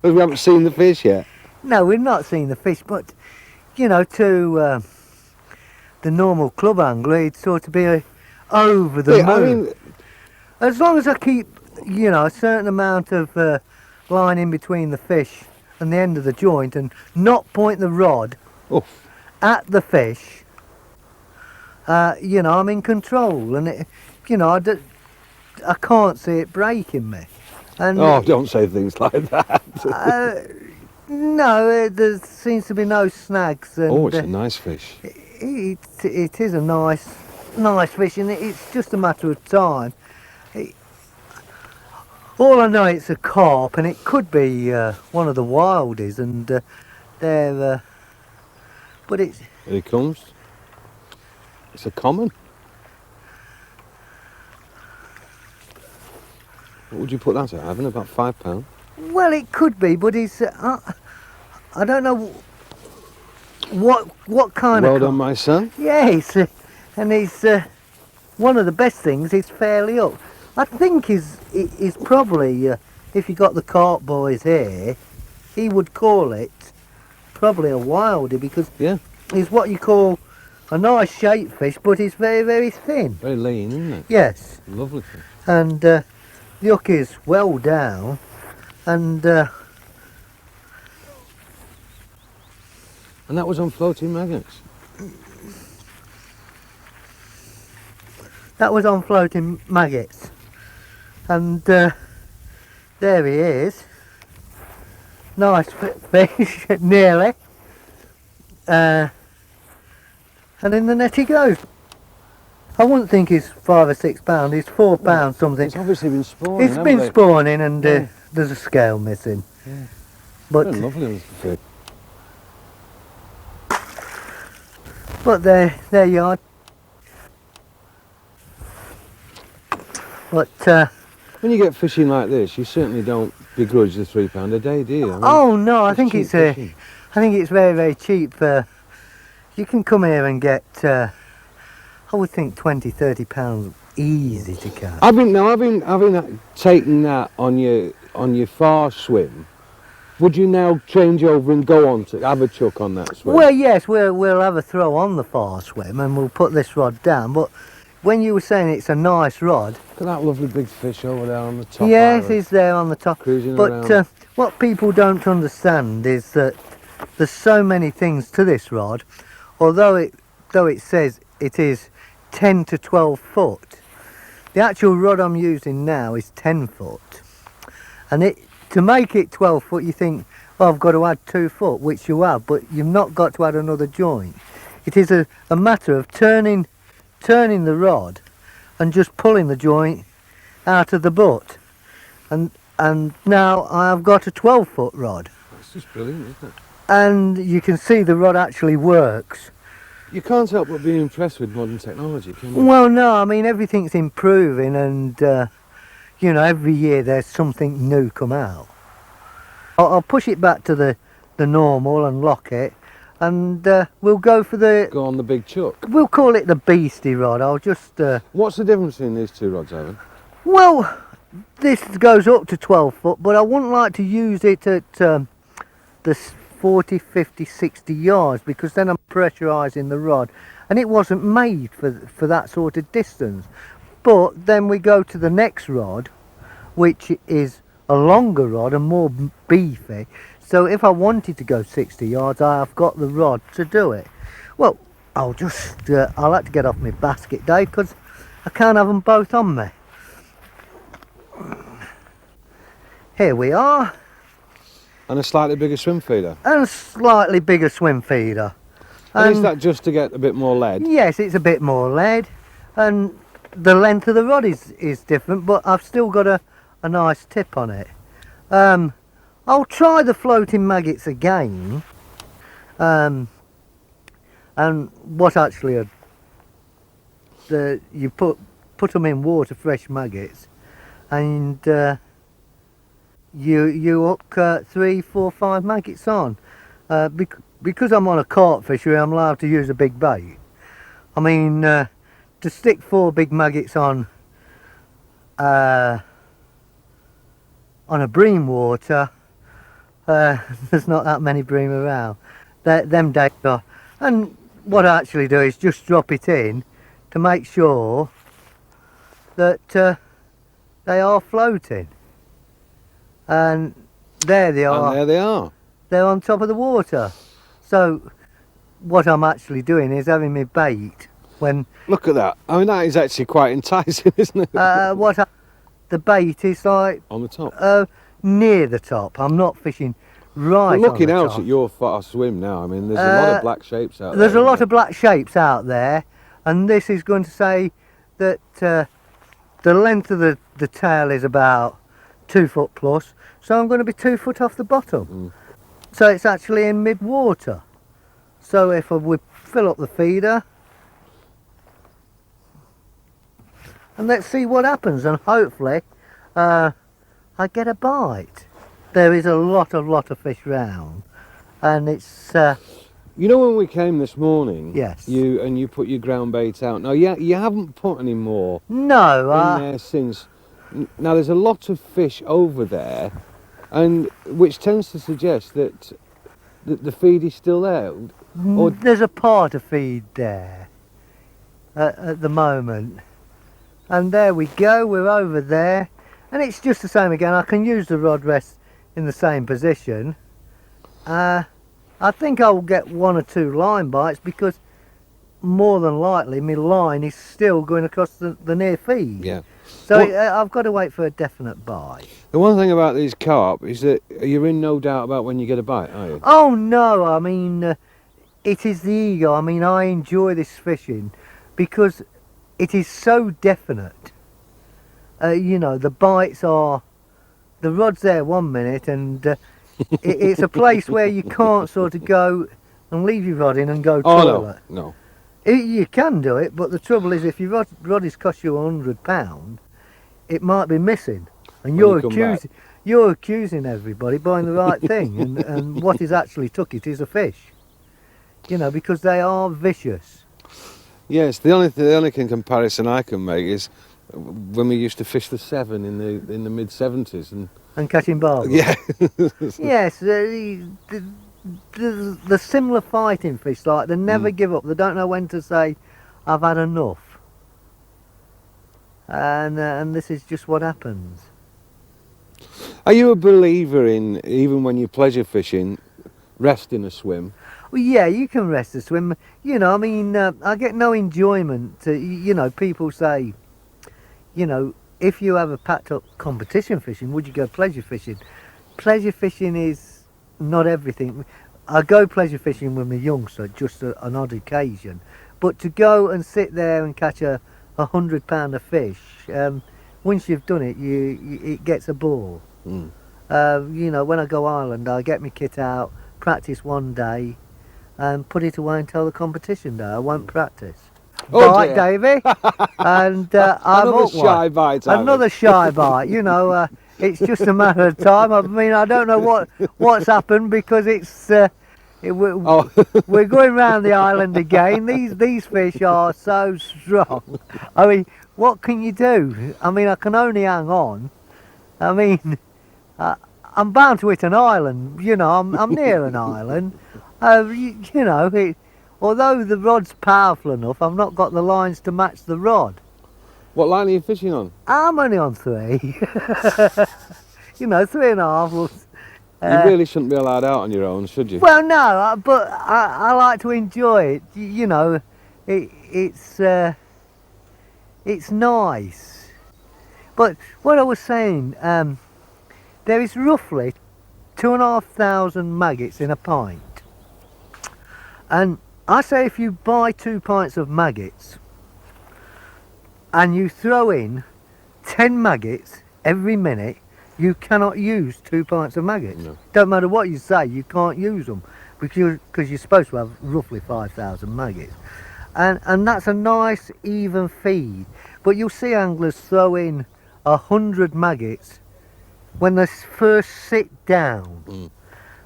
we haven't seen the fish yet. No, we've not seen the fish, but, you know, to the normal club angler, it'd sort of be over the moon. I mean, as long as I keep, you know, a certain amount of line in between the fish and the end of the joint and not point the rod at the fish, you know, I'm in control, and it, you know, I can't see it breaking me. And oh, don't say things like that. No, there seems to be no snags. And, oh, it's a nice fish. It is a nice fish, and it's just a matter of time. All I know, it's a carp, and it could be one of the wildies, and they're. But it's. Here he comes. It's a common. What would you put that at, Ivan? About £5? Well, it could be, but it's. I don't know what kind of. Well done, my son. Yes, and he's one of the best things. He's fairly up. I think he's probably, if you got the carp boys here, he would call it probably a wildie, because he's what you call a nice shaped fish, but he's very, very thin. Very lean, isn't it? Yes. Lovely fish. And the hook is well down, and that was on floating maggots. That was on floating maggots. And there he is. Nice fish, nearly. And in the net he goes. I wouldn't think he's £5 or £6. He's £4 something. It's obviously been spawning. It's been spawning, and there's a scale missing. Yeah. But very lovely little fish. But there you are. But when you get fishing like this, you certainly don't begrudge the £3 a day, do you? I mean, oh no, I think it's fishing. I think it's very, very cheap. You can come here and get, I would think £20–30 easy to catch. I've been taking that on your far swim. Would you now change over and go on to have a chuck on that swim? Well, yes, we'll have a throw on the far swim, and we'll put this rod down. But when you were saying it's a nice rod, look at that lovely big fish over there on the top. yes, he's there on the top. Cruising but around. What people don't understand is that there's so many things to this rod. Although it says it is 10 to 12 foot, the actual rod I'm using now is 10 foot, and to make it 12 foot, you think, well, I've got to add 2 foot, which you have, but you've not got to add another joint. It is a matter of turning the rod and just pulling the joint out of the butt, and now I've got a 12 foot rod. That's just brilliant, isn't it? And you can see the rod actually works. You can't help but be impressed with modern technology, can you? Well, no, I mean, everything's improving, and you know, every year there's something new come out. I'll push it back to the normal and lock it, and we'll go for Go on the big chuck. we'll call it the beastie rod. I'll just What's the difference between these two rods, Evan? well, this goes up to 12 foot, but I wouldn't like to use it at the 40, 50, 60 yards, because then I'm pressurising the rod, and it wasn't made for that sort of distance. But then we go to the next rod, which is a longer rod and more beefy, so if I wanted to go 60 yards, I've got the rod to do it. Well, I'll have to get off my basket, Dave, because I can't have them both on me. Here we are. And a slightly bigger swim feeder. And a slightly bigger swim feeder. And is that just to get a bit more lead? Yes, it's a bit more lead, and the length of the rod is different, but I've still got a nice tip on it. I'll try the floating maggots again, and what actually you put them in water, fresh maggots, and you hook 3, 4, 5 maggots on. Because I'm on a carp fishery, I'm allowed to use a big bait. I mean, to stick 4 big maggots on a bream water, there's not that many bream around. Them days are. And what I actually do is just drop it in to make sure that they are floating. And there they are. And there they are. They're on top of the water. So what I'm actually doing is having my bait when... Look at that. I mean, that is actually quite enticing, isn't it? The bait is like... On the top. Near the top. I'm not fishing right We're looking on the out top. at your far swim now. I mean, there's a lot of black shapes out there. There's a lot of black shapes out there, and this is going to say that the length of the tail is about 2 foot plus, so I'm going to be 2 foot off the bottom. So it's actually in mid-water. So if we fill up the feeder, and let's see what happens, and hopefully I get a bite. There is a lot of fish round, and it's... You know, when we came this morning, Yes. you put your ground bait out. Now, you haven't put any more No, in there since. Now, there's a lot of fish over there, and which tends to suggest that the feed is still there. Or there's a part of feed there at the moment. And there we go, we're over there. And it's just the same again. I can use the rod rest in the same position. I think I will get 1 or 2 line bites, because more than likely my line is still going across the near feed. Yeah. So I've got to wait for a definite bite. The one thing about these carp is that you're in no doubt about when you get a bite, are you? Oh no, I mean, it is the ego. I mean, I enjoy this fishing because it is so definite. You know, the bites are, the rod's there 1 minute, and it's a place where you can't sort of go and leave your rod in and go toilet. Oh no. You can do it, but the trouble is, if your rod is cost you £100, it might be missing, and you're accusing everybody buying the right thing, and what is actually took it is a fish. You know, because they are vicious. Yes, the only comparison I can make is when we used to fish the Severn in the mid-70s, And catching barbels. yeah. Yes, the similar fighting fish, like they never give up. They don't know when to say, "I've had enough," and this is just what happens. Are you a believer in, even when you're pleasure fishing, resting a swim? Well, yeah, you can rest a swim. You know, I mean, I get no enjoyment. You know, people say, you know, if you have a packed up competition fishing, would you go pleasure fishing? Pleasure fishing is not everything. I go pleasure fishing with my youngster, just an odd occasion. But to go and sit there and catch a 100-pounder fish, once you've done it, it gets a ball. You know, when I go Ireland, I get my kit out, practice 1 day, and put it away until the competition day. I won't practice. Oh, Bite, dear. Davey. And I'm Another up shy one. bite. Alan. Another shy bite. You know, it's just a matter of time. I mean, I don't know what's happened, because it's we're going round the island again. These fish are so strong. I mean, what can you do? I mean, I can only hang on. I mean, I'm bound to hit an island. You know, I'm near an island. You know, although the rod's powerful enough, I've not got the lines to match the rod. What line are you fishing on? I'm only on 3. You know, 3.5. You really shouldn't be allowed out on your own, should you? Well, no, but I like to enjoy it. You know, it's nice. But what I was saying, there is roughly 2,500 maggots in a pint. And I say, if you buy 2 pints of maggots and you throw in 10 maggots every minute, you cannot use 2 pints of maggots. No. Don't matter what you say, you can't use them, because you're supposed to have roughly 5,000 maggots. And that's a nice even feed. But you'll see anglers throw in 100 maggots when they first sit down.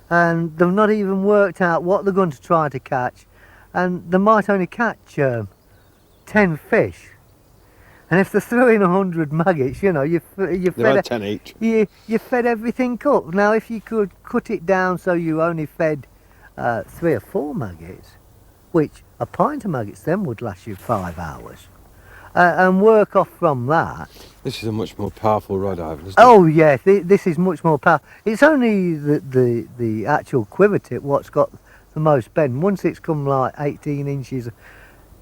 And they've not even worked out what they're going to try to catch, and they might only catch 10 fish. And if they're throwing 100 maggots, you know, you They've fed had 10 each. you fed everything up. Now, if you could cut it down so you only fed 3 or 4 maggots, which a pint of maggots then would last you 5 hours, and work off from that. This is a much more powerful rod, Ivan, isn't it? Oh yeah, this is much more powerful. It's only the actual quiver tip what's got the most bend. Once it's come like 18 inches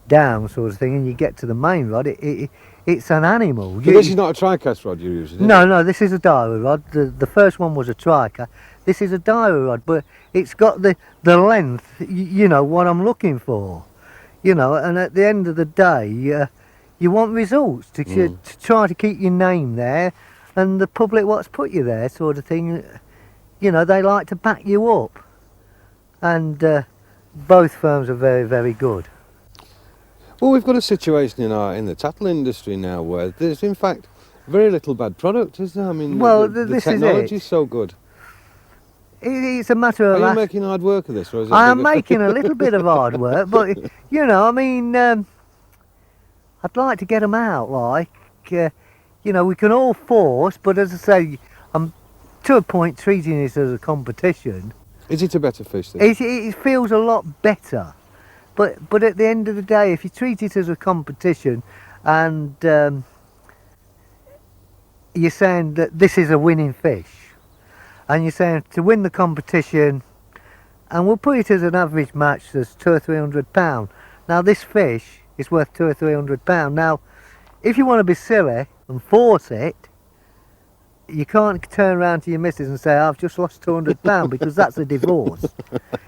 down sort of thing and you get to the main rod, it's an animal. But this is not a tri-cast rod you're using, is it? No, this is a Daiwa rod. The first one was a tri-cast. This is a Daiwa rod, but it's got the length, you know, what I'm looking for. You know, and at the end of the day, you want results to try to keep your name there, and the public what's put you there sort of thing, you know, they like to back you up. And both firms are very, very good. Well, we've got a situation in the tattle industry now where there's in fact very little bad product, is there? I mean, well, the this technology is is so good. It's a matter of... Are you making hard work of this? Or is it I am making a little bit of hard work, but, you know, I mean, I'd like to get them out, like, you know, we can all force, but as I say, I'm to a point treating this as a competition. Is it a better fish then? It feels a lot better. But at the end of the day, if you treat it as a competition and you're saying that this is a winning fish, and you're saying to win the competition, and we'll put it as an average match that's £200 or £300. Now this fish is worth £200 or £300. Now, if you want to be silly and force it, you can't turn around to your missus and say, I've just lost £200 because that's a divorce.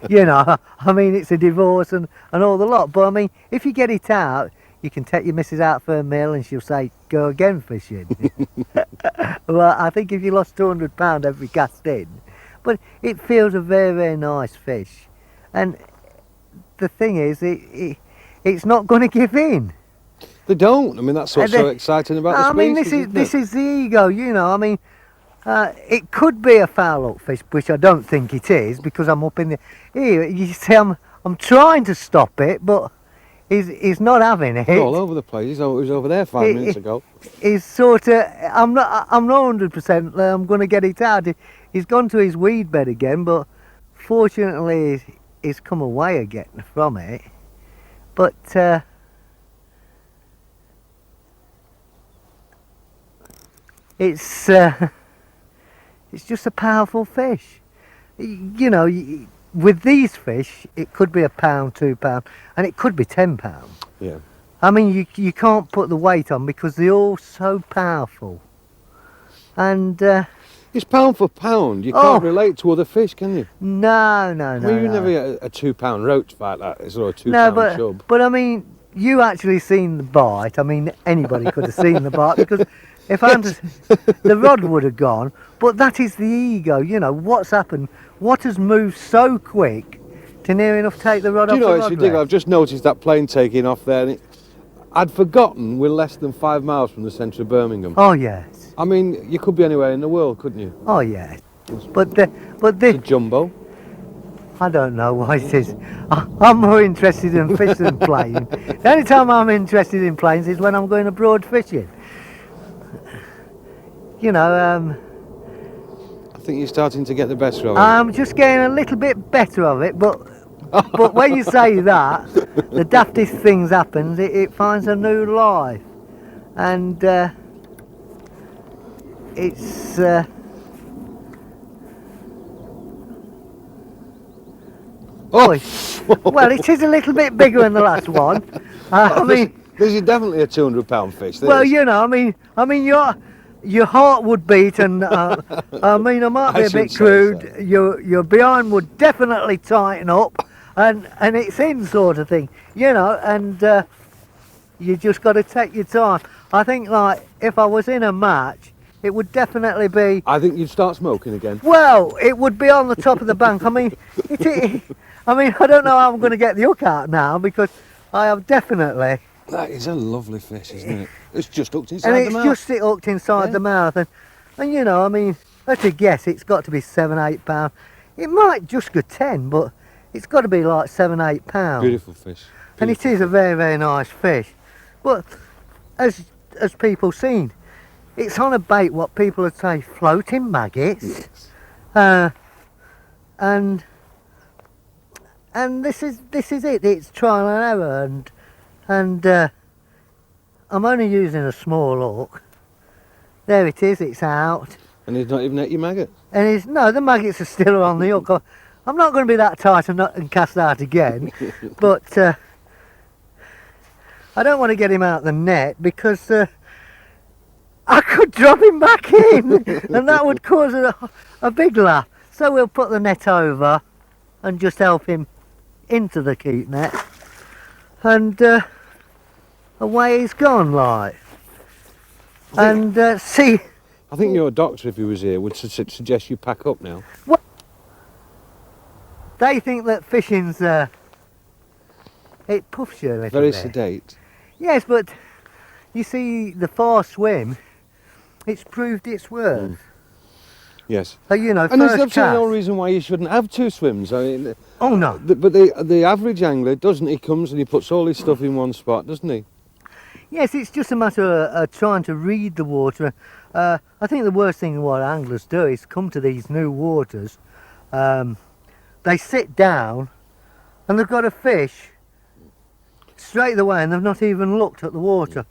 You know, I mean, it's a divorce and all the lot. But I mean, if you get it out, you can take your missus out for a meal and she'll say, go again fishing. Well, I think if you lost £200 every cast in, but it feels a very, very nice fish. And the thing is, it's not going to give in. They don't. I mean, that's what's so exciting about the species. I mean, this is the ego, you know. I mean, it could be a foul up fish, which I don't think it is, because I'm up in the... Here, you see, I'm trying to stop it, but he's not having it. He's all over the place. He was over there 5 minutes ago. He's sort of... I'm not 100% I'm going to get it out. He's gone to his weed bed again, but fortunately he's come away again from it. But... It's just a powerful fish. You know, with these fish, it could be £1, £2, and it could be £10. Yeah. I mean, you can't put the weight on because they're all so powerful. And it's pound for pound. You can't relate to other fish, can you? No. I mean, you never get a £2 roach like that, or a £2 chub. But I mean, you actually seen the bite. I mean, anybody could have seen the bite because. If the rod would have gone, but that is the ego, you know, what's happened, what has moved so quick to near enough take the rod off the rod. Do you know, it's ridiculous, I've just noticed that plane taking off there, and I'd forgotten we're less than 5 miles from the centre of Birmingham. Oh yes. I mean, you could be anywhere in the world, couldn't you? Oh yes. But this... It's a jumbo. I don't know why it is. I'm more interested in fish than playing. The only time I'm interested in planes is when I'm going abroad fishing. You know, I think you're starting to get the best of it. I'm just getting a little bit better of it, but when you say that, the daftest things happens, it finds a new life. And it's... well, it is a little bit bigger than the last one. I mean... This is definitely a £200 fish, this. Well, you know, I mean, your heart would beat, and I mean, I might be a bit crude. So. Your behind would definitely tighten up, and it's in sort of thing, you know. And you just got to take your time. I think, like, if I was in a match, it would definitely be. I think you'd start smoking again. Well, it would be on the top of the bank. I mean, I don't know how I'm going to get the hook out now because I have definitely. That is a lovely fish, isn't it? It's just hooked inside the mouth. And it's just hooked inside the mouth. And you know, I mean, let's guess it's got to be £7, £8. It might just go 10, but it's got to be like £7, £8. Beautiful fish. Beautiful. And it is a very, very nice fish. But as people seen, it's on a bait what people would say floating maggots. Yes. And this is it. It's trial and error, and I'm only using a small hook. There it is. It's out. And he's not even at your maggot. And it's no, the maggots are still on the hook. I'm not going to be that tight and cast out again, but I don't want to get him out the net because I could drop him back in, and that would cause a big laugh. So we'll put the net over and just help him into the keep net, and away he's gone, like. And see. I think your doctor, if he was here, would suggest you pack up now. What? They think that fishing's it puffs you a little Very bit. sedate. Yes, but you see, the far swim, it's proved its worth. Mm. Yes. You know, And there's first absolutely no cast. reason why you shouldn't have two swims. I mean, Oh no. but the average angler doesn't. He comes and he puts all his stuff in one spot, doesn't he? Yes, it's just a matter of trying to read the water. I think the worst thing what anglers do is come to these new waters. They sit down and they've got a fish straight away and they've not even looked at the water.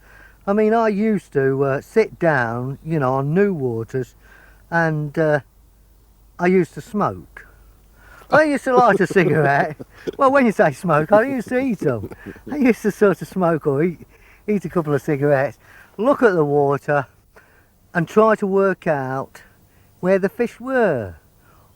I mean, I used to sit down, you know, on new waters, and I used to smoke. I used to light a cigarette. Well, when you say smoke, I used to eat them. I used to sort of smoke or eat a couple of cigarettes, look at the water and try to work out where the fish were,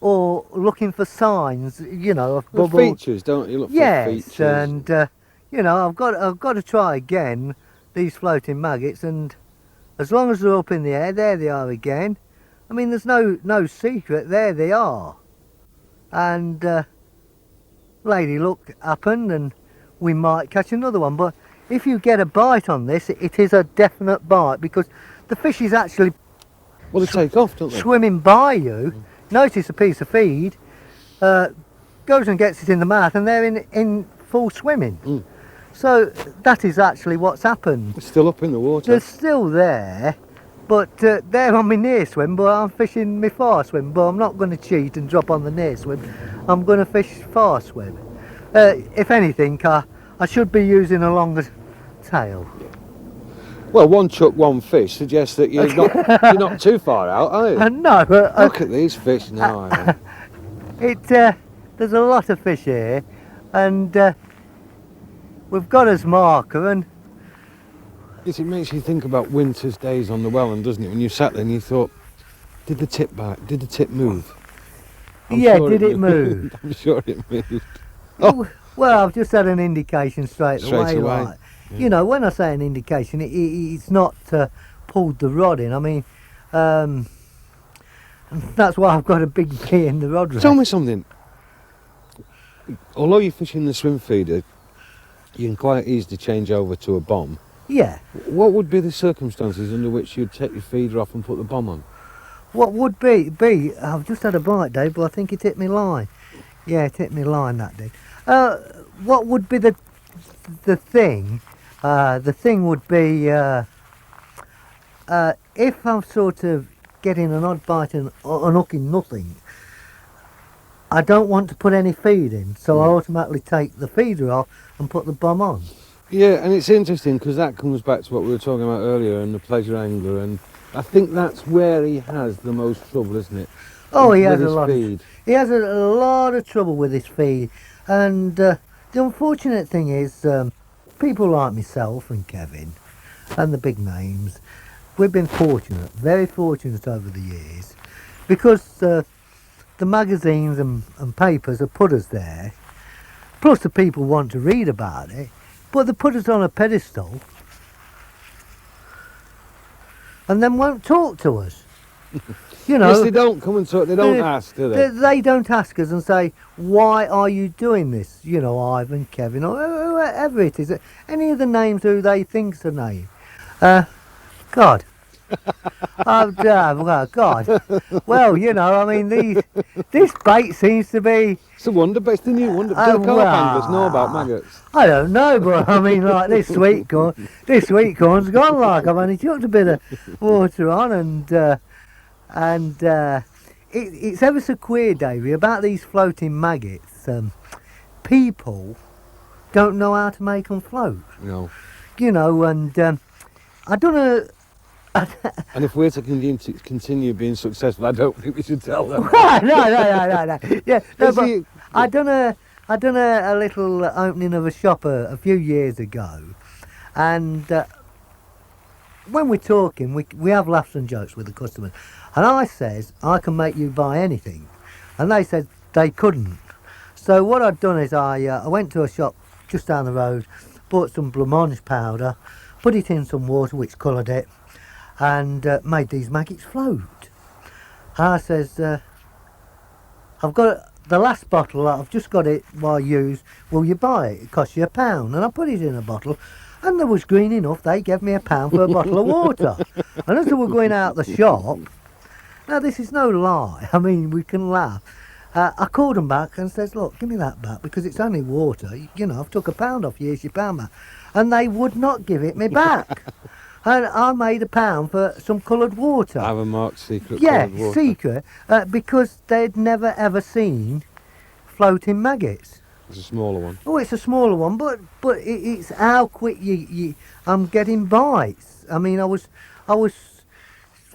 or looking for signs, you know, of Well, bubble. features, don't you? Look for Yes, features. and you know, I've got to try again these floating maggots, and as long as they're up in the air, there they are again. I mean, there's no secret, there they are. And lady luck happened, and we might catch another one. But if you get a bite on this, it is a definite bite, because the fish is actually Well, they take off, don't they? swimming by you. Notice a piece of feed, goes and gets it in the mouth, and they're in full swimming. Mm. So that is actually what's happened. It's still up in the water. They're still there, but they're on my near swim, but I'm fishing my far swim. But I'm not going to cheat and drop on the near swim. I'm going to fish far swim. If anything, I should be using a longer tail. Well, one chuck, one fish suggests that you're not too far out, are you? No, Look at these fish now. there's a lot of fish here, and we've got us marker, and Yes, it makes you think about winter's days on the Welland, doesn't it? When you sat there and you thought, did the tip bite? Did the tip move? yeah, sure did it move? I'm sure it moved. Well, I've just had an indication straight Straight away. Like, you know, when I say an indication, it's not pulled the rod in. I mean, that's why I've got a big P in the rod race. Tell me something. Although you're fishing the swim feeder, you can quite easily change over to a bomb. Yeah. What would be the circumstances under which you'd take your feeder off and put the bomb on? What would be? I've just had a bite, Dave, but I think it hit me line. Yeah, it hit me line, that did. What would be the thing? The thing would be if I'm sort of getting an odd bite and hooking nothing, I don't want to put any feed in, so I automatically take the feeder off and put the bomb on. Yeah, and it's interesting because that comes back to what we were talking about earlier and the pleasure angler, and I think that's where he has the most trouble, isn't it? Oh, he With has a his lot. feed. He has a lot of trouble with his feed, and the unfortunate thing is, people like myself and Kevin, and the big names, we've been fortunate, very fortunate over the years, because the magazines and papers have put us there. Plus, the people want to read about it, but they put us on a pedestal, and then won't talk to us. You know, Yes, they don't come and talk, they don't ask, do they? They don't ask us and say, why are you doing this? You know, Ivan, Kevin, or whoever it is. Any of the names who they think's a name. God. Oh, damn, well, God. Well, you know, I mean, this bait seems to be... It's a wonder, but it's the new wonder. Do Oh, the carp well, anglers know about maggots? I don't know, but I mean, like this sweetcorn's gone. Like I've only chucked a bit of water on, and it's ever so queer, Davey, about these floating maggots. People don't know how to make them float. No. You know, and I don't know. And if we're to continue being successful, I don't think we should tell them. no. Yeah, no, but I done a little opening of a shop a few years ago, and when we're talking, we have laughs and jokes with the customers, and I says I can make you buy anything, and they said they couldn't. So what I'd done is I went to a shop just down the road, bought some Blancmange Powder, put it in some water which coloured it, and made these maggots float. And I says, I've got the last bottle, I've just got it while used, will you buy it? It costs you £1. And I put it in a bottle, and they was green enough, they gave me £1 for a bottle of water. And as they were going out the shop, now this is no lie, I mean, we can laugh. I called them back and says, look, give me that back, because it's only water, you know, I've took £1 off you, here's your £1 back. And they would not give it me back. And I made £1 for some coloured water. I have a marked secret. Yeah, coloured water. secret, because they'd never ever seen floating maggots. It's a smaller one. Oh, it's a smaller one, but it's how quick I'm getting bites. I mean, I was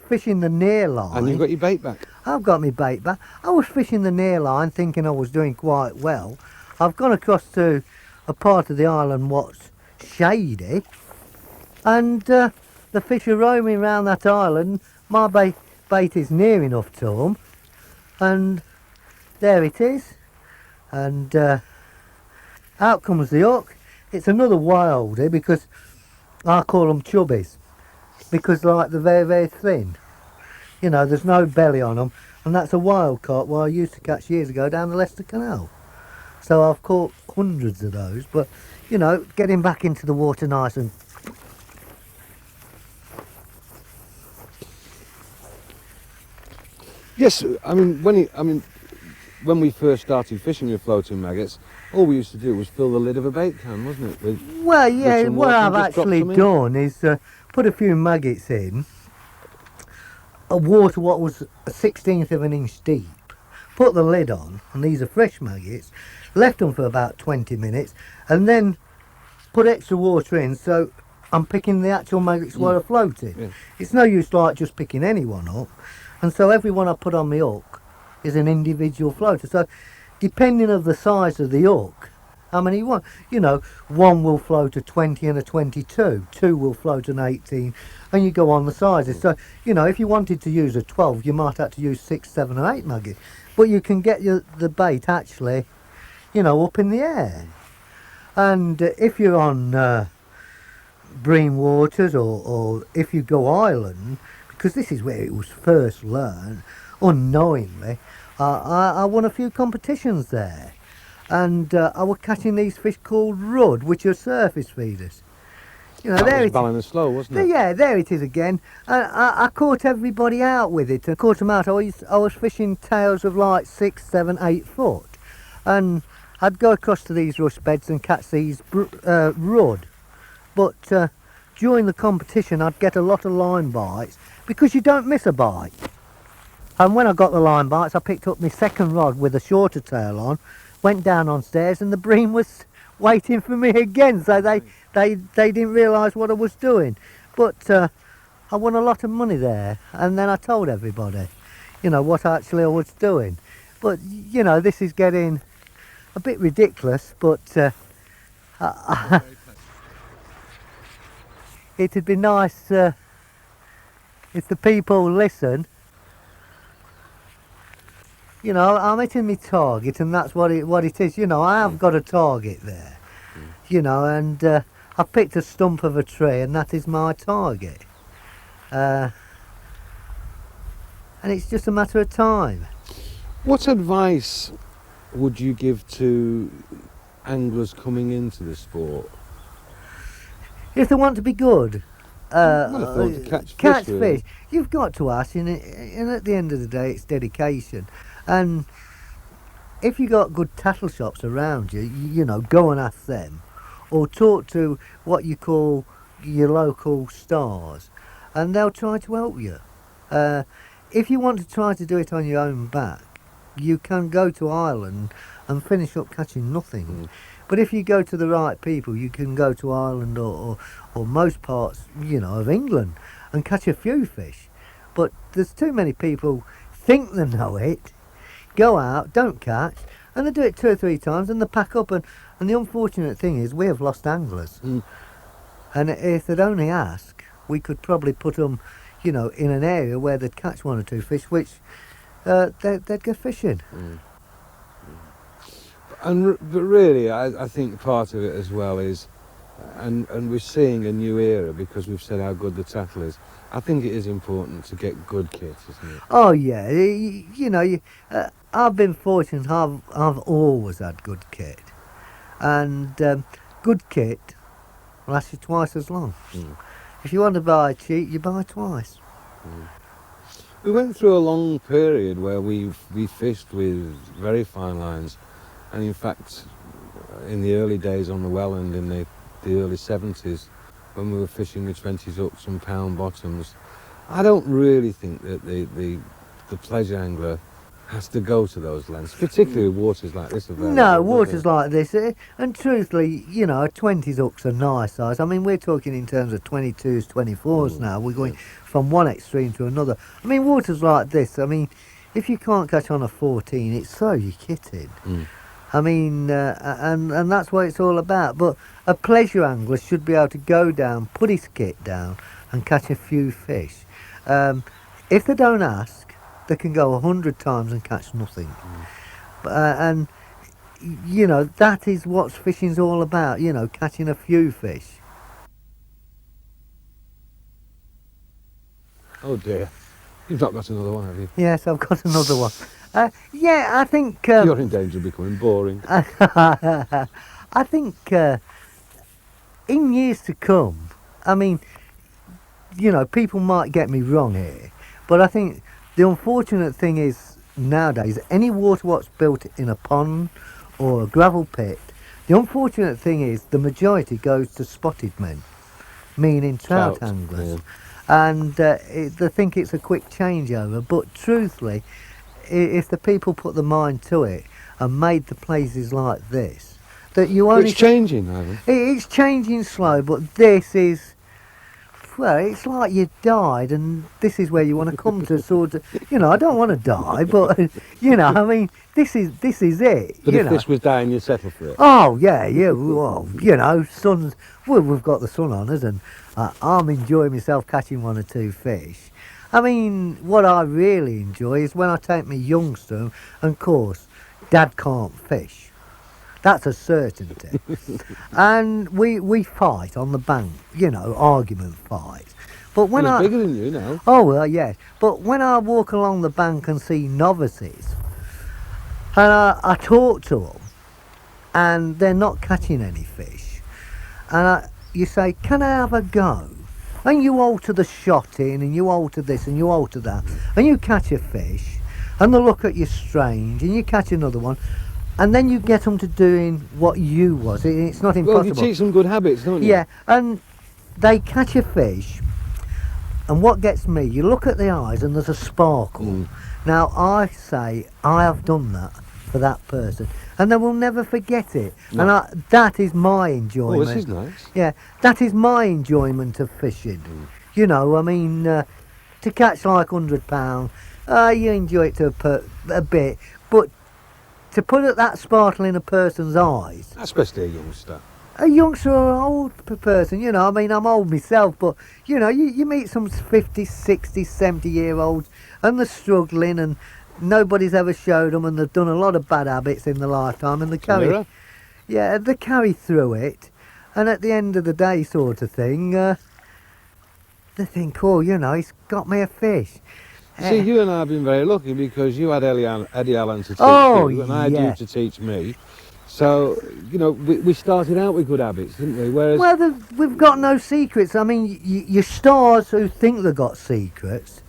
fishing the near line. And you've got your bait back. I've got my bait back. I was fishing the near line, thinking I was doing quite well. I've gone across to a part of the island what's shady, and the fish are roaming around that island. My bait is near enough to them, and there it is. And out comes the hook. It's another wildie, because I call them chubbies, because like they're very, very thin. You know, there's no belly on them, and that's a wild carp what I used to catch years ago down the Leicester Canal. So I've caught hundreds of those, but you know, getting back into the water nice and Yes, I mean when we first started fishing with floating maggots, all we used to do was fill the lid of a bait can, wasn't it? well, yeah, some what water I've and just drop actually some in. done is put a few maggots in, a water what was a 1/16 of an inch deep, put the lid on, and these are fresh maggots, left them for about 20 minutes, and then put extra water in, so I'm picking the actual maggots while they're floating. Yeah. It's no use like just picking any one up, and so every one I put on my hook is an individual floater. So depending of the size of the hook, how many you want, you know, one will float a 20 and a 22, two will float an 18, and you go on the sizes. So, you know, if you wanted to use a 12, you might have to use 6, 7 or 8 maggots, but you can get the bait actually, you know, up in the air. And if you're on bream waters, or if you go island, because this is where it was first learned, unknowingly, I won a few competitions there, and I was catching these fish called rudd, which are surface feeders. You know, That was balanced slow, wasn't it? yeah, there it is again. I caught everybody out with it. I caught them out. I was fishing tails of like 6, 7, 8 foot, and I'd go across to these rush beds and catch these rudd. But during the competition, I'd get a lot of line bites, because you don't miss a bite. And when I got the line bites, I picked up my second rod with a shorter tail on, went down on stairs, and the bream was waiting for me again. So they didn't realise what I was doing. But I won a lot of money there, and then I told everybody, you know, what actually I was doing. But you know, this is getting a bit ridiculous, but it'd be nice if the people listen. You know, I'm hitting my target, and that's what it is. You know, I have got a target there. You know, and I picked a stump of a tree, and that is my target. And it's just a matter of time. What advice would you give to anglers coming into the sport? If they want to be good, Well, I thought to catch fish, really. You've got to ask, and at the end of the day, it's dedication. And if you got good tattle shops around you, you know, go and ask them, or talk to what you call your local stars, and they'll try to help you. If you want to try to do it on your own back, you can go to Ireland and finish up catching nothing. But if you go to the right people, you can go to Ireland or most parts, you know, of England and catch a few fish. But there's too many people think they know it, go out, don't catch, and they do it 2 or 3 times and they pack up. And the unfortunate thing is we have lost anglers. And if they'd only ask, we could probably put them, you know, in an area where they'd catch 1 or 2 fish, which they'd go fishing. But really, I think part of it as well is, and we're seeing a new era because we've said how good the tattle is. I think it is important to get good kit, isn't it? Oh yeah, you know, I've been fortunate. I've always had good kit, and good kit lasts you twice as long. If you want to buy cheap, you buy twice. We went through a long period where we fished with very fine lines, and in fact, in the early days on the Welland in the early 70s, when we were fishing with 20s hooks and pound bottoms, I don't really think that the pleasure angler has to go to those lengths, particularly waters like this. No, waters like this, and truthfully, you know, 20s hooks are nice size. I mean, we're talking in terms of 22s, 24s now. We're going from one extreme to another. I mean, waters like this, I mean, if you can't catch on a 14, it's throw your kit in. I mean, and that's what it's all about. But a pleasure angler should be able to go down, put his kit down, and catch a few fish. If they don't ask, they can go 100 times and catch nothing. And, you know, that is what fishing's all about, you know, catching a few fish. Oh dear. You've not got another one, have you? Yes, I've got another one. Yeah, I think... You're in danger of becoming boring. I think in years to come, I mean, you know, people might get me wrong here, but I think the unfortunate thing is nowadays, any water what's built in a pond or a gravel pit, the unfortunate thing is the majority goes to spotted men, meaning trout anglers. Yeah. And they think it's a quick changeover, but truthfully, if the people put the mind to it and made the places like this, that you only... It's changing, Ivan. It's changing slow, but this is, well, it's like you died and this is where you want to come to sort of, you know, I don't want to die, but, you know, I mean, this is it. But you if know. this was dying, you'd settle for it. Oh, yeah, well, you know, we've got the sun on us and I'm enjoying myself catching 1 or 2 fish. I mean, what I really enjoy is when I take my youngster, and of course, Dad can't fish. That's a certainty. And we fight on the bank, you know, argument fight. But when He's bigger than you now. Oh, well, yes. But when I walk along the bank and see novices, and I talk to them, and they're not catching any fish, and you say, can I have a go? And you alter the shot in, and you alter this, and you alter that, and you catch a fish, and they look at you strange, and you catch another one, and then you get them to doing what you was. It's not impossible. Well, you teach them good habits, don't you? Yeah, and they catch a fish, and what gets me, you look at the eyes, and there's a sparkle. Now, I say, I have done that for that person, and they will never forget it. No. And that is my enjoyment. Oh, this is nice. Yeah, that is my enjoyment of fishing. You know, I mean, to catch like £100, you enjoy it to a bit, but to put that sparkle in a person's eyes, Especially a youngster. a youngster or an old person, you know, I mean, I'm old myself, but, you know, you meet some 50, 60, 70-year-olds, and they're struggling, and nobody's ever showed them, and they've done a lot of bad habits in their lifetime, and they carry, they carry through it, and at the end of the day, sort of thing, they think, oh, you know, he's got me a fish. See, you and I have been very lucky because you had Eddie Allen to teach Oh, you, and I had yeah. you to teach me. So, you know, we started out with good habits, didn't we? Whereas, Well, we've got no secrets. I mean, your stars who think they've got secrets,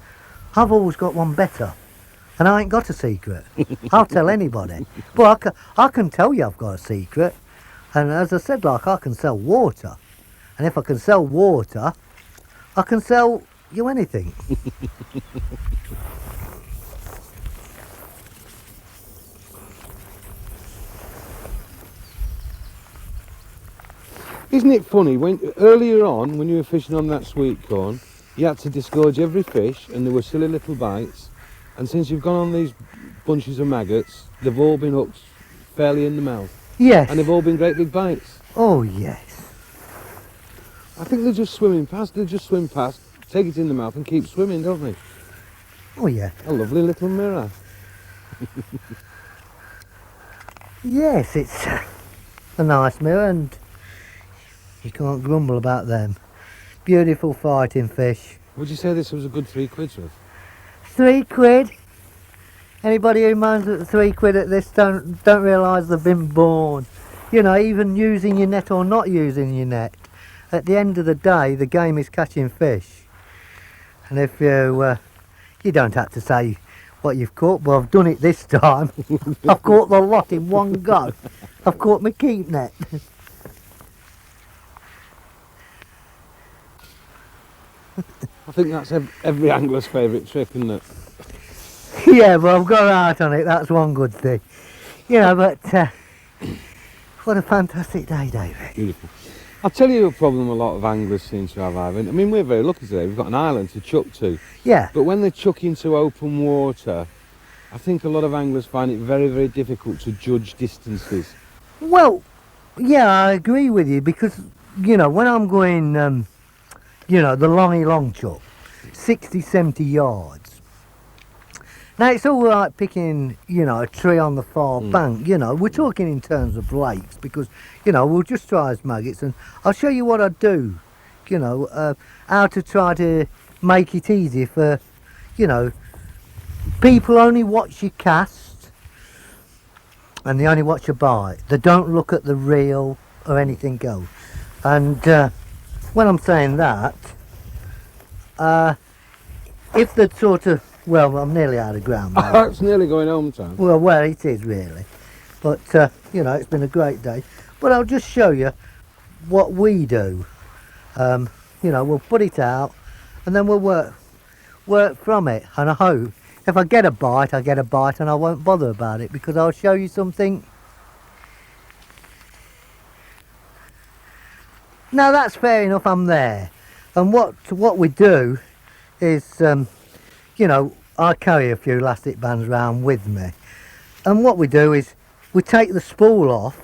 I've always got one better. And I ain't got a secret. I'll tell anybody. But I can tell you I've got a secret. And as I said, like, I can sell water. And if I can sell water, I can sell you anything. isn't it funny, when earlier on, when you were fishing on that Sweetcorn, you had to disgorge every fish and there were silly little bites. And since you've gone on these bunches of maggots, they've all been hooked fairly in the mouth. Yes. And they've all been great big bites. Oh, yes. I think they're just swimming past, they just swim past, take it in the mouth and keep swimming, don't they? Oh, yeah. A lovely little mirror. Yes, it's a nice mirror and you can't grumble about them. Beautiful fighting fish. Would you say this was a good 3 quid's worth? £3. Anybody who moans at £3 at this don't realise they've been born. You know, even using your net or not using your net, at the end of the day, the game is catching fish. And if you don't have to say what you've caught, but I've done it this time. I've caught the lot in one go. I've caught my keep net. I think that's every angler's favourite trick, isn't it? Yeah, well, I've got out on it, that's one good thing. You know, but what a fantastic day, David. Beautiful. I'll tell you a problem a lot of anglers seem to have, Ivan. I mean, we're very lucky today, we've got an island to chuck to. Yeah. But when they chuck into open water, I think a lot of anglers find it very, very difficult to judge distances. Well, yeah, I agree with you because, you know, when I'm going, you know, the long chuck, 60, 70 yards. Now, it's all right picking, you know, a tree on the far bank, you know, we're talking in terms of lakes because, you know, we'll just try as maggots and I'll show you what I do, you know, how to try to make it easy for, you know, people only watch you cast and they only watch you bite. They don't look at the reel or anything else. And when I'm saying that, if they'd sort of, well, I'm nearly out of ground, mate. It's nearly going home time. Well, it is really. But, you know, it's been a great day. But I'll just show you what we do. You know, we'll put it out and then we'll work from it. And I hope if I get a bite, I get a bite and I won't bother about it because I'll show you something. Now, that's fair enough, I'm there. And what we do is, you know, I carry a few elastic bands around with me. And what we do is we take the spool off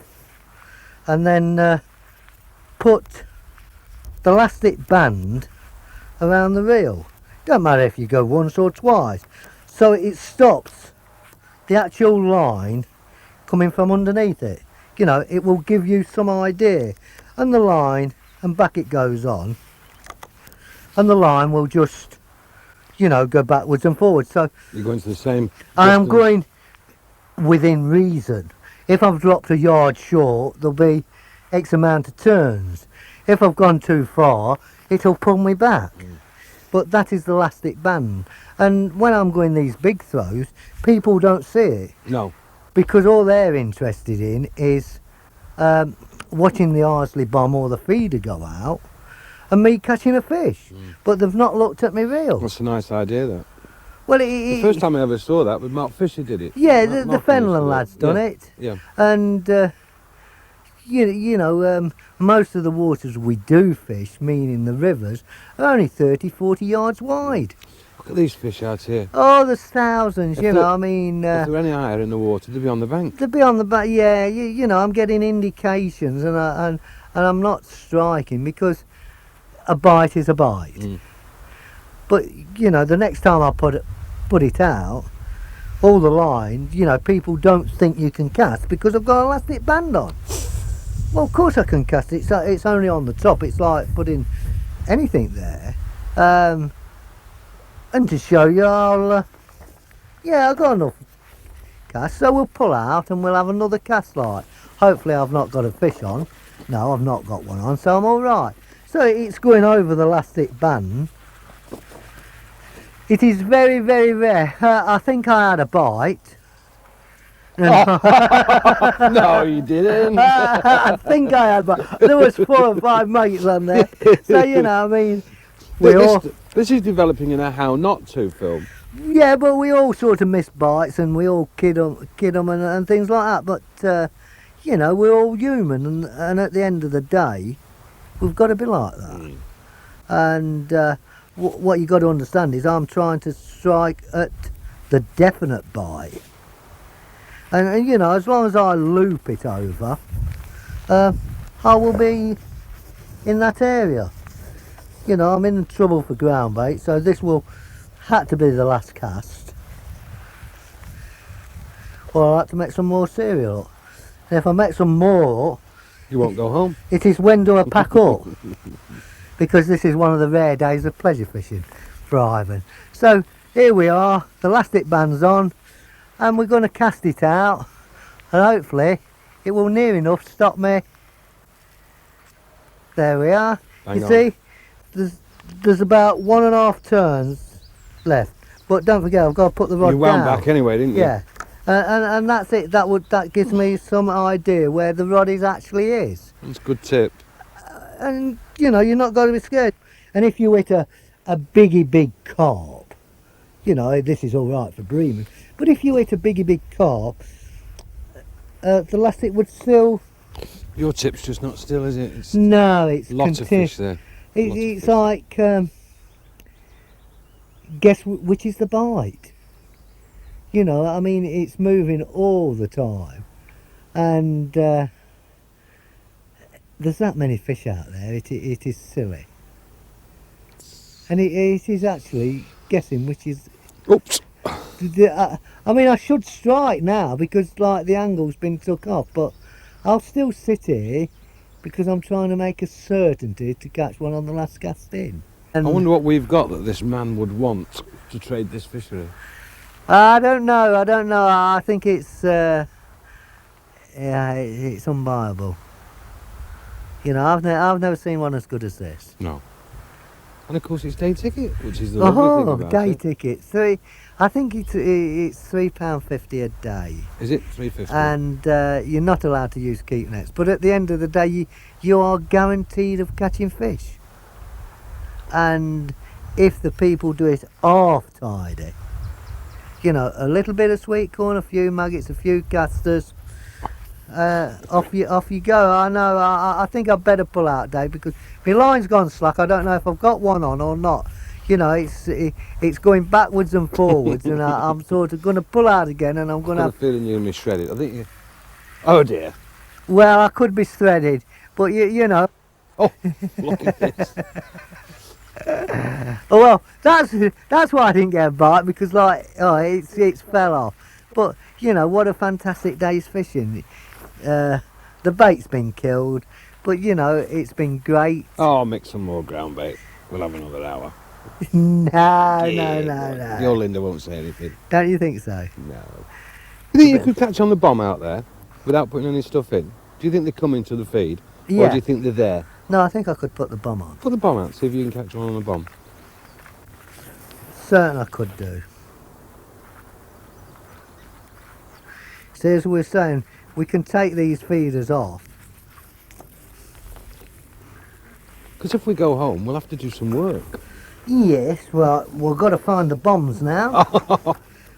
and then put the elastic band around the reel. Don't matter if you go once or twice. So it stops the actual line coming from underneath it. You know, it will give you some idea. And the line, and back it goes on. And the line will just, you know, go backwards and forwards. So You're going to the same distance. I am going within reason. If I've dropped a yard short, there'll be X amount of turns. If I've gone too far, it'll pull me back. But that is the elastic band. And when I'm going these big throws, people don't see it. No. Because all they're interested in is watching the Arlesey Bomb or the feeder go out and me catching a fish. But they've not looked at my reel. That's a nice idea, that. Well, The first time I ever saw that was Mark Fisher did it. yeah, Mark the Fenland lad's done it. Yeah. And you know, most of the waters we do fish, meaning the rivers, are only 30, 40 yards wide. Look at these fish out here. Oh, there's thousands, If you they're- know, I mean... If they're any higher in the water, they'd be on the bank. they'll be on the back, yeah, you know, I'm getting indications and I'm not striking because a bite is a bite. But, you know, the next time I put it out, all the line, you know, people don't think you can cast because I've got an elastic band on. Well, of course I can cast it. It's only on the top. It's like putting anything there. And to show you, yeah, I've got enough cast, so we'll pull out and we'll have another cast light. Hopefully I've not got a fish on. No, I've not got one on, so I'm all right. So it's going over the elastic band. It is very, very rare. I think I had a bite. No, you didn't. I think I had, but there was 4 or 5 mates on there. So, you know, I mean, This is developing in a how not to film. yeah, but we all sort of miss bites and we all kid 'em and things like that. But, you know, we're all human, and at the end of the day, we've got to be like that. And what you got to understand is I'm trying to strike at the definite bite. And you know, as long as I loop it over, I will be in that area. You know, I'm in trouble for ground bait, so this will have to be the last cast. Or I'll have to make some more cereal. And if I make some more, You won't go home. it is when do I pack up? Because this is one of the rare days of pleasure fishing for Ivan. So here we are, the elastic band's on, and we're going to cast it out, and hopefully it will near enough stop me. There we are. Hang you on. see, there's about 1.5 turns left, but don't forget I've got to put the rod You wound down. back anyway, didn't you? Yeah, and that's it. That gives me some idea where the rod actually is. That's a good tip. And you know, you're not going to be scared. And if you hit a big carp, you know, this is all right for breaming, but if you hit a big carp, the elastic would still. Your tip's just not still, is it? It's No, it's lots of fish there. Lots of It's fish. like guess which is the bite. You know, I mean, it's moving all the time, and there's that many fish out there. It is silly, and it is actually guessing which is. Oops. I mean, I should strike now because like the angle's been took off, but I'll still sit here because I'm trying to make a certainty to catch one on the last cast in. And I wonder what we've got that this man would want to trade this fishery. I don't know. I think it's yeah, it's unbuyable. You know, I've never seen one as good as this. No. And of course it's day ticket, which is the lovely thing Oh, about day it. tickets. I think it's £3.50 a day, Is it $3.50? and you're not allowed to use keep nets. But at the end of the day, you are guaranteed of catching fish. And if the people do it half tidy, you know, a little bit of sweet corn, a few maggots, a few casters, off you go. I know. I think I'd better pull out, Dave, because my line's gone slack. I don't know if I've got one on or not. You know, it's going backwards and forwards, and I'm sort of going to pull out again, and I'm going to I've got a feeling you're going to be shredded. I think you... Oh dear. Well, I could be threaded, but you know. Oh, look at this. Oh well, that's why I didn't get a bite, because like it's fell off. But you know, what a fantastic day's fishing. The bait's been killed, but you know, it's been great. Oh, I'll mix some more ground bait. We'll have another hour. No. Your Linda won't say anything. Don't you think so? No. You think you could catch on the bomb out there without putting any stuff in? Do you think they come into the feed? Or Yeah. do you think they're there? No, I think I could put the bomb on. Put the bomb out, see if you can catch one on the bomb. Certain I could do. See, as we were saying, we can take these feeders off. Because if we go home, we'll have to do some work. Yes, well, we've got to find the bombs now,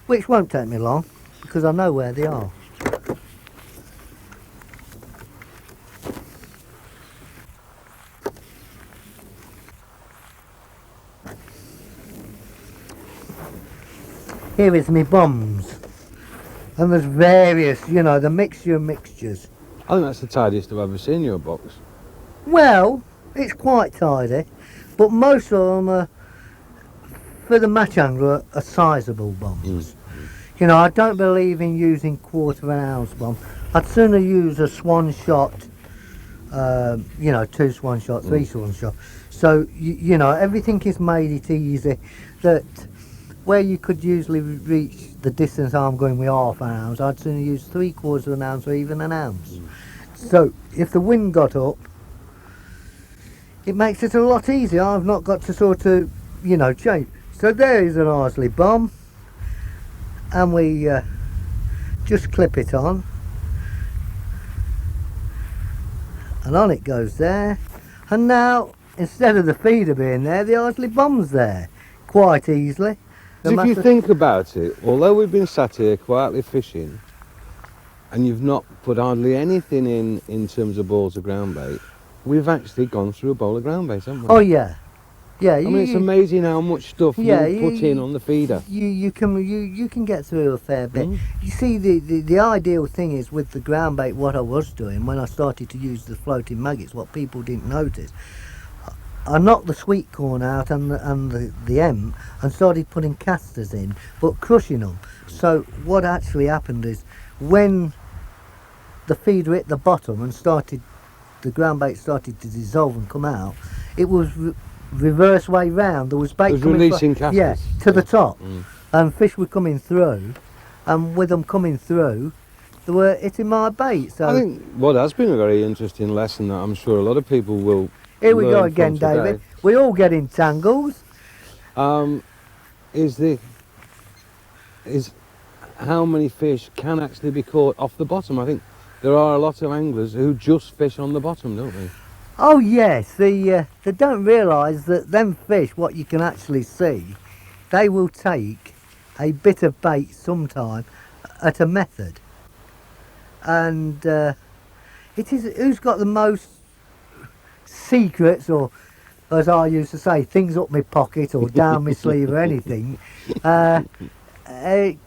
which won't take me long, because I know where they are. Here is my bombs, and there's various, you know, the mixtures. I think that's the tidiest I've ever seen your box. Well, it's quite tidy, but most of them are, for the match angler, are sizable bombs. You know, I don't believe in using 1/4 ounce bomb. I'd sooner use a swan shot, you know, 2 swan shot, 3 swan shot. So, you know, everything is made it easy that where you could usually reach the distance I'm going with half an ounce, I'd sooner use 3/4 of an ounce or even an ounce. So if the wind got up, it makes it a lot easier. I've not got to sort of, you know, change. So there is an Arlesey Bomb, and we just clip it on, and on it goes there. And now, instead of the feeder being there, the Arlesey Bomb's there quite easily. If you think about it, although we've been sat here quietly fishing, and you've not put hardly anything in terms of balls of ground bait, we've actually gone through a bowl of ground bait, haven't we? Oh yeah, yeah. I mean, it's amazing how much stuff you put in on the feeder. You can get through a fair bit. You see, the ideal thing is with the ground bait. What I was doing when I started to use the floating maggots, what people didn't notice, I knocked the Sweetcorn out and the hemp and started putting casters in, but crushing them. So what actually happened is when the feeder hit the bottom and the ground bait started to dissolve and come out, it was reverse way round. There was bait coming releasing casters. To the top, and fish were coming through, and with them coming through, they were hitting my bait. So I think what has been a very interesting lesson that I'm sure a lot of people will. Here we go learn again, from today, David. We all get in tangles. Is how many fish can actually be caught off the bottom. I think there are a lot of anglers who just fish on the bottom, don't they? Oh yes, they don't realise that them fish, what you can actually see, they will take a bit of bait sometime at a method. And it is who's got the most secrets, or as I used to say, things up my pocket or down my sleeve or anything,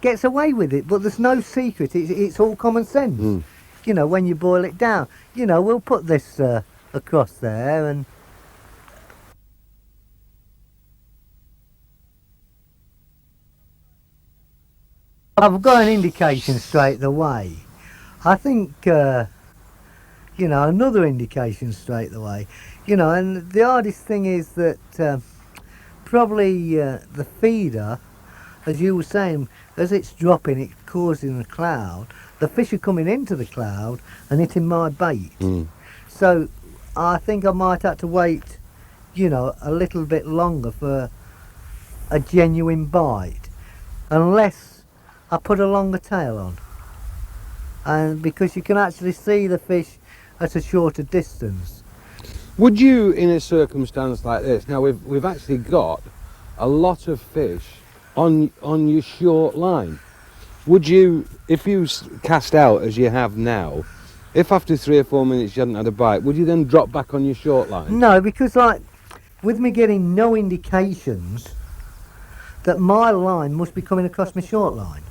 gets away with it. But there's no secret, it's all common sense. You know, when you boil it down. You know, we'll put this across there, and I've got an indication straight away. I think you know, another indication straight away, you know. And the hardest thing is that probably the feeder, as you were saying, as it's dropping, it's causing a cloud. The fish are coming into the cloud and hitting my bait. So I think I might have to wait, you know, a little bit longer for a genuine bite, unless I put a longer tail on. And because you can actually see the fish at a shorter distance. Would you, in a circumstance like this, now we've actually got a lot of fish on your short line. Would you, if you cast out as you have now, if after 3 or 4 minutes you hadn't had a bite, would you then drop back on your short line? No, because like with me getting no indications that my line must be coming across my short line.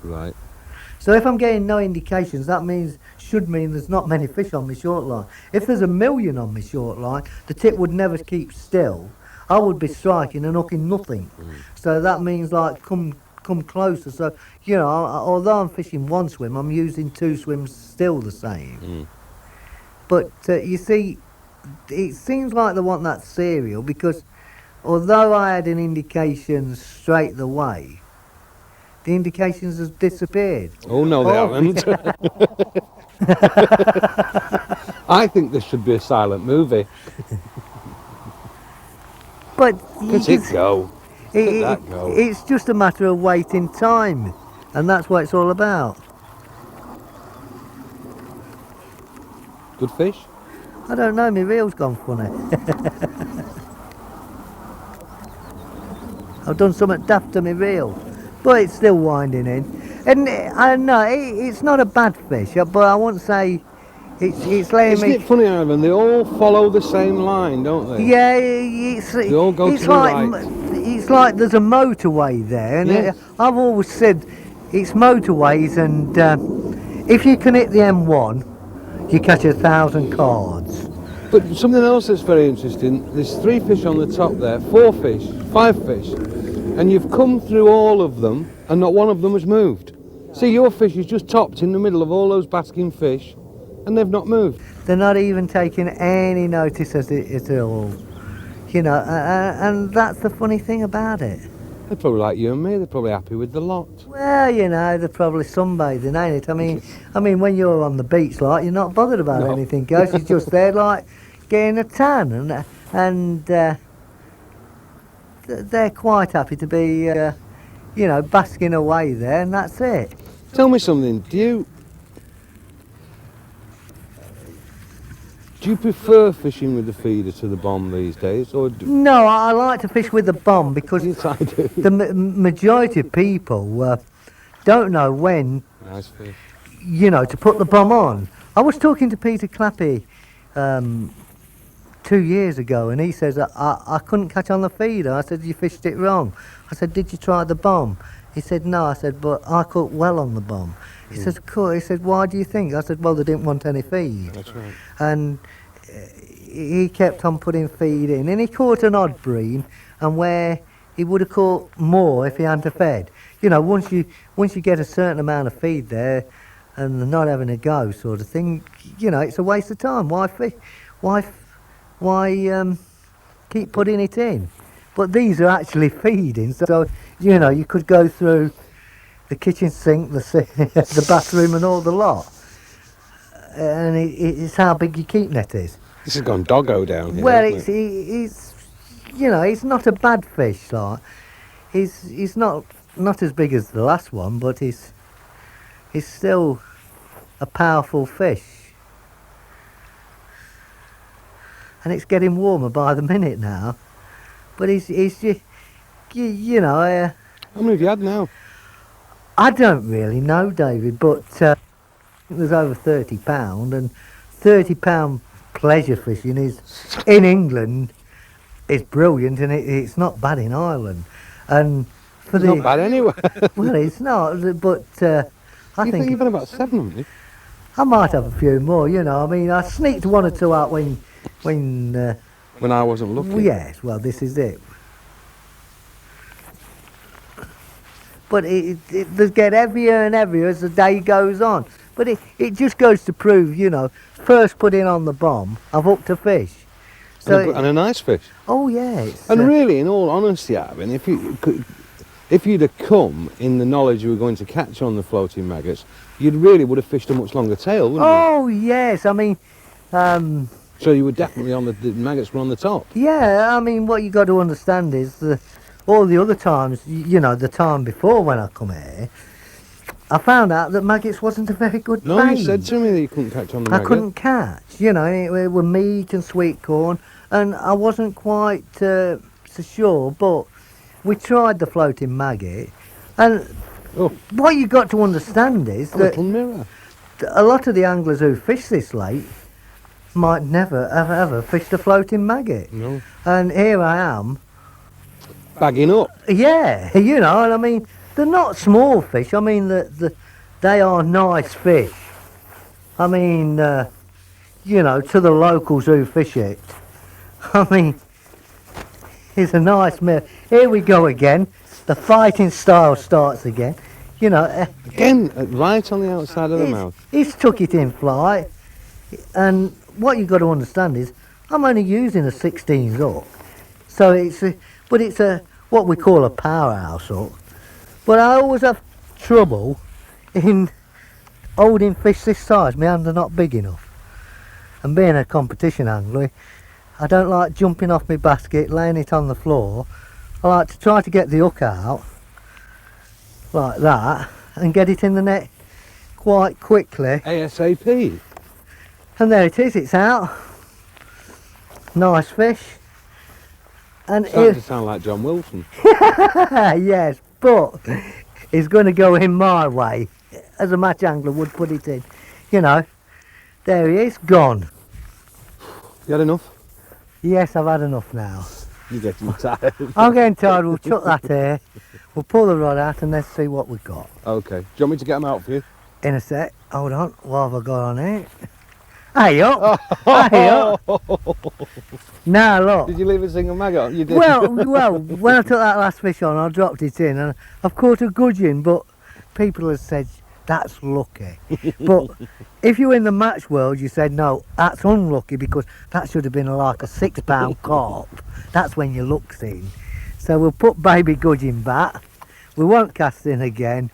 Right. So if I'm getting no indications, that should mean there's not many fish on my short line. If there's 1,000,000 on my short line, the tip would never keep still. I would be striking and hooking nothing. So that means like come closer. So, you know, although I'm fishing one swim, I'm using 2 swims still the same. But you see, it seems like they want that serial, because although I had an indication straight away, the indications have disappeared. Oh no, they haven't. I think this should be a silent movie. But Let it go. Let that go. It's just a matter of waiting time, and that's what it's all about. Good fish? I don't know, my reel's gone funny. I've done something daft to my reel, but it's still winding in. And I know it's not a bad fish, but I wouldn't say it's letting Isn't me. it funny, Ivan? They all follow the same line, don't they? Yeah, They all go it's to the like right. it's like there's a motorway there, and Yes. I've always said it's motorways, and if you can hit the M1, you catch 1,000 cards. But something else that's very interesting, there's 3 fish on the top there, 4 fish, 5 fish, and you've come through all of them and not one of them has moved. See, your fish is just topped in the middle of all those basking fish and they've not moved. They're not even taking any notice at all, you know, and that's the funny thing about it. They're probably like you and me, they're probably happy with the lot. Well, you know, they're probably sunbathing, ain't it? I mean, when you're on the beach, like, you're not bothered about No. anything else. You're just there, like, getting a tan, and they're quite happy to be, you know, basking away there, and that's it. Tell me something, do you prefer fishing with the feeder to the bomb these days, or No, I like to fish with the bomb because Yes, I do. the majority of people don't know when, Nice fish. you know, to put the bomb on. I was talking to Peter Clappy 2 years ago, and he says, I couldn't catch on the feeder. I said, you fished it wrong. I said, did you try the bomb? He said, no. I said, but I caught well on the bomb. He says, cool. He said, why do you think? I said, well, they didn't want any feed. That's right. And he kept on putting feed in, and he caught an odd bream, and where he would have caught more if he hadn't fed. You know, once you get a certain amount of feed there, and they're not having a go, sort of thing, you know, it's a waste of time. Why keep putting it in? But these are actually feeding, so you know, you could go through the kitchen sink, the bathroom, and all the lot. And it's how big your keep net is. This has gone doggo down here. Well, hasn't it's you know, it's not a bad fish. Like, he's not as big as the last one, but he's still a powerful fish. And it's getting warmer by the minute now. But he's you know. How many have you had now? I don't really know, David, but there's over £30, and £30 pleasure fishing is in England is brilliant, and it's not bad in Ireland. And for It's not bad anyway. well, it's not, but I You think you've had about 7, haven't you? I might have a few more. You know, I mean, I sneaked 1 or 2 out when When I wasn't looking. well, yes, well, this is it. But they get heavier and heavier as the day goes on. But it just goes to prove, you know, first put in on the bomb, I've hooked a fish. So And a nice fish. oh yeah, it's, And really, in all honesty, Alvin, if you'd have come in the knowledge you were going to catch on the floating maggots, you really would have fished a much longer tail, wouldn't oh yes, I mean, you? So you were definitely on the maggots were on the top. yeah, I mean, what you got to understand is all the other times, you know, the time before when I come here, I found out that maggots wasn't a very good No, bait. you said to me that you couldn't catch on the I maggot. couldn't catch, you know, it were meat and sweet corn, and I wasn't quite so sure, but we tried the floating maggot, and Oh. what you got to understand is A that little mirror. a lot of the anglers who fish this lake might never have ever fished a floating maggot. No. And here I am, Bagging up. yeah, you know, and I mean, they're not small fish, I mean, they are nice fish. I mean, you know, to the locals who fish it, I mean, it's a nice meal. Here we go again, the fighting style starts again, you know. Again, right on the outside of the mouth. He's took it in flight, and what you've got to understand is I'm only using a 16 hook, so it's what we call a powerhouse hook. But I always have trouble in holding fish this size. My hands are not big enough, and being a competition angler, I don't like jumping off my basket, laying it on the floor. I like to try to get the hook out like that and get it in the net quite quickly. ASAP. And there it is, it's out. Nice fish. And Starting to sound like John Wilson. yes, but it's going to go in my way, as a match angler would put it in. You know, there he is, gone. You had enough? Yes, I've had enough now. You're getting tired. I'm getting tired, we'll chuck that here, we'll pull the rod out and let's see what we've got. Okay. Do you want me to get them out for you? In a sec, hold on, what have I got on it? Hey up, hey up. Now look. Did you leave a single maggot? You did. Well, when I took that last fish on, I dropped it in, and I've caught a gudgeon, but people have said that's lucky. But if you're in the match world, you said no, that's unlucky because that should have been like a £6 carp. That's when your luck's in. So we'll put baby gudgeon back, we won't cast in again,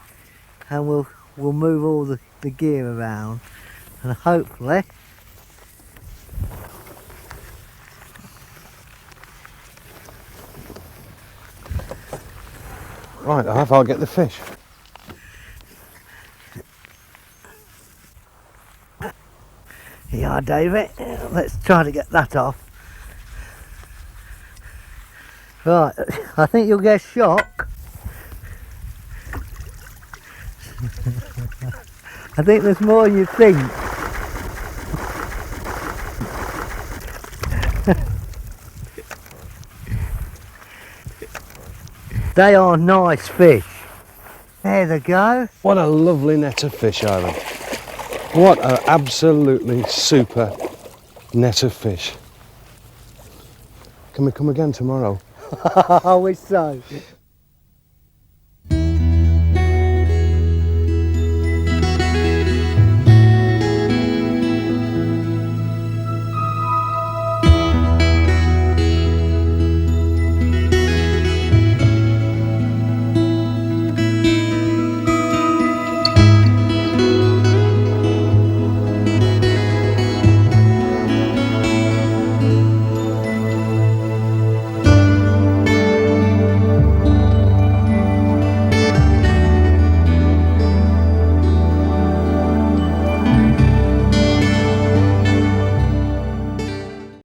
and we'll move all the gear around, and hopefully Right, I'll get the fish. yeah, David, let's try to get that off. Right, I think you'll get a shock. I think there's more you think. They are nice fish. There they go. What a lovely net of fish, Ivan. What an absolutely super net of fish. Can we come again tomorrow? I wish so.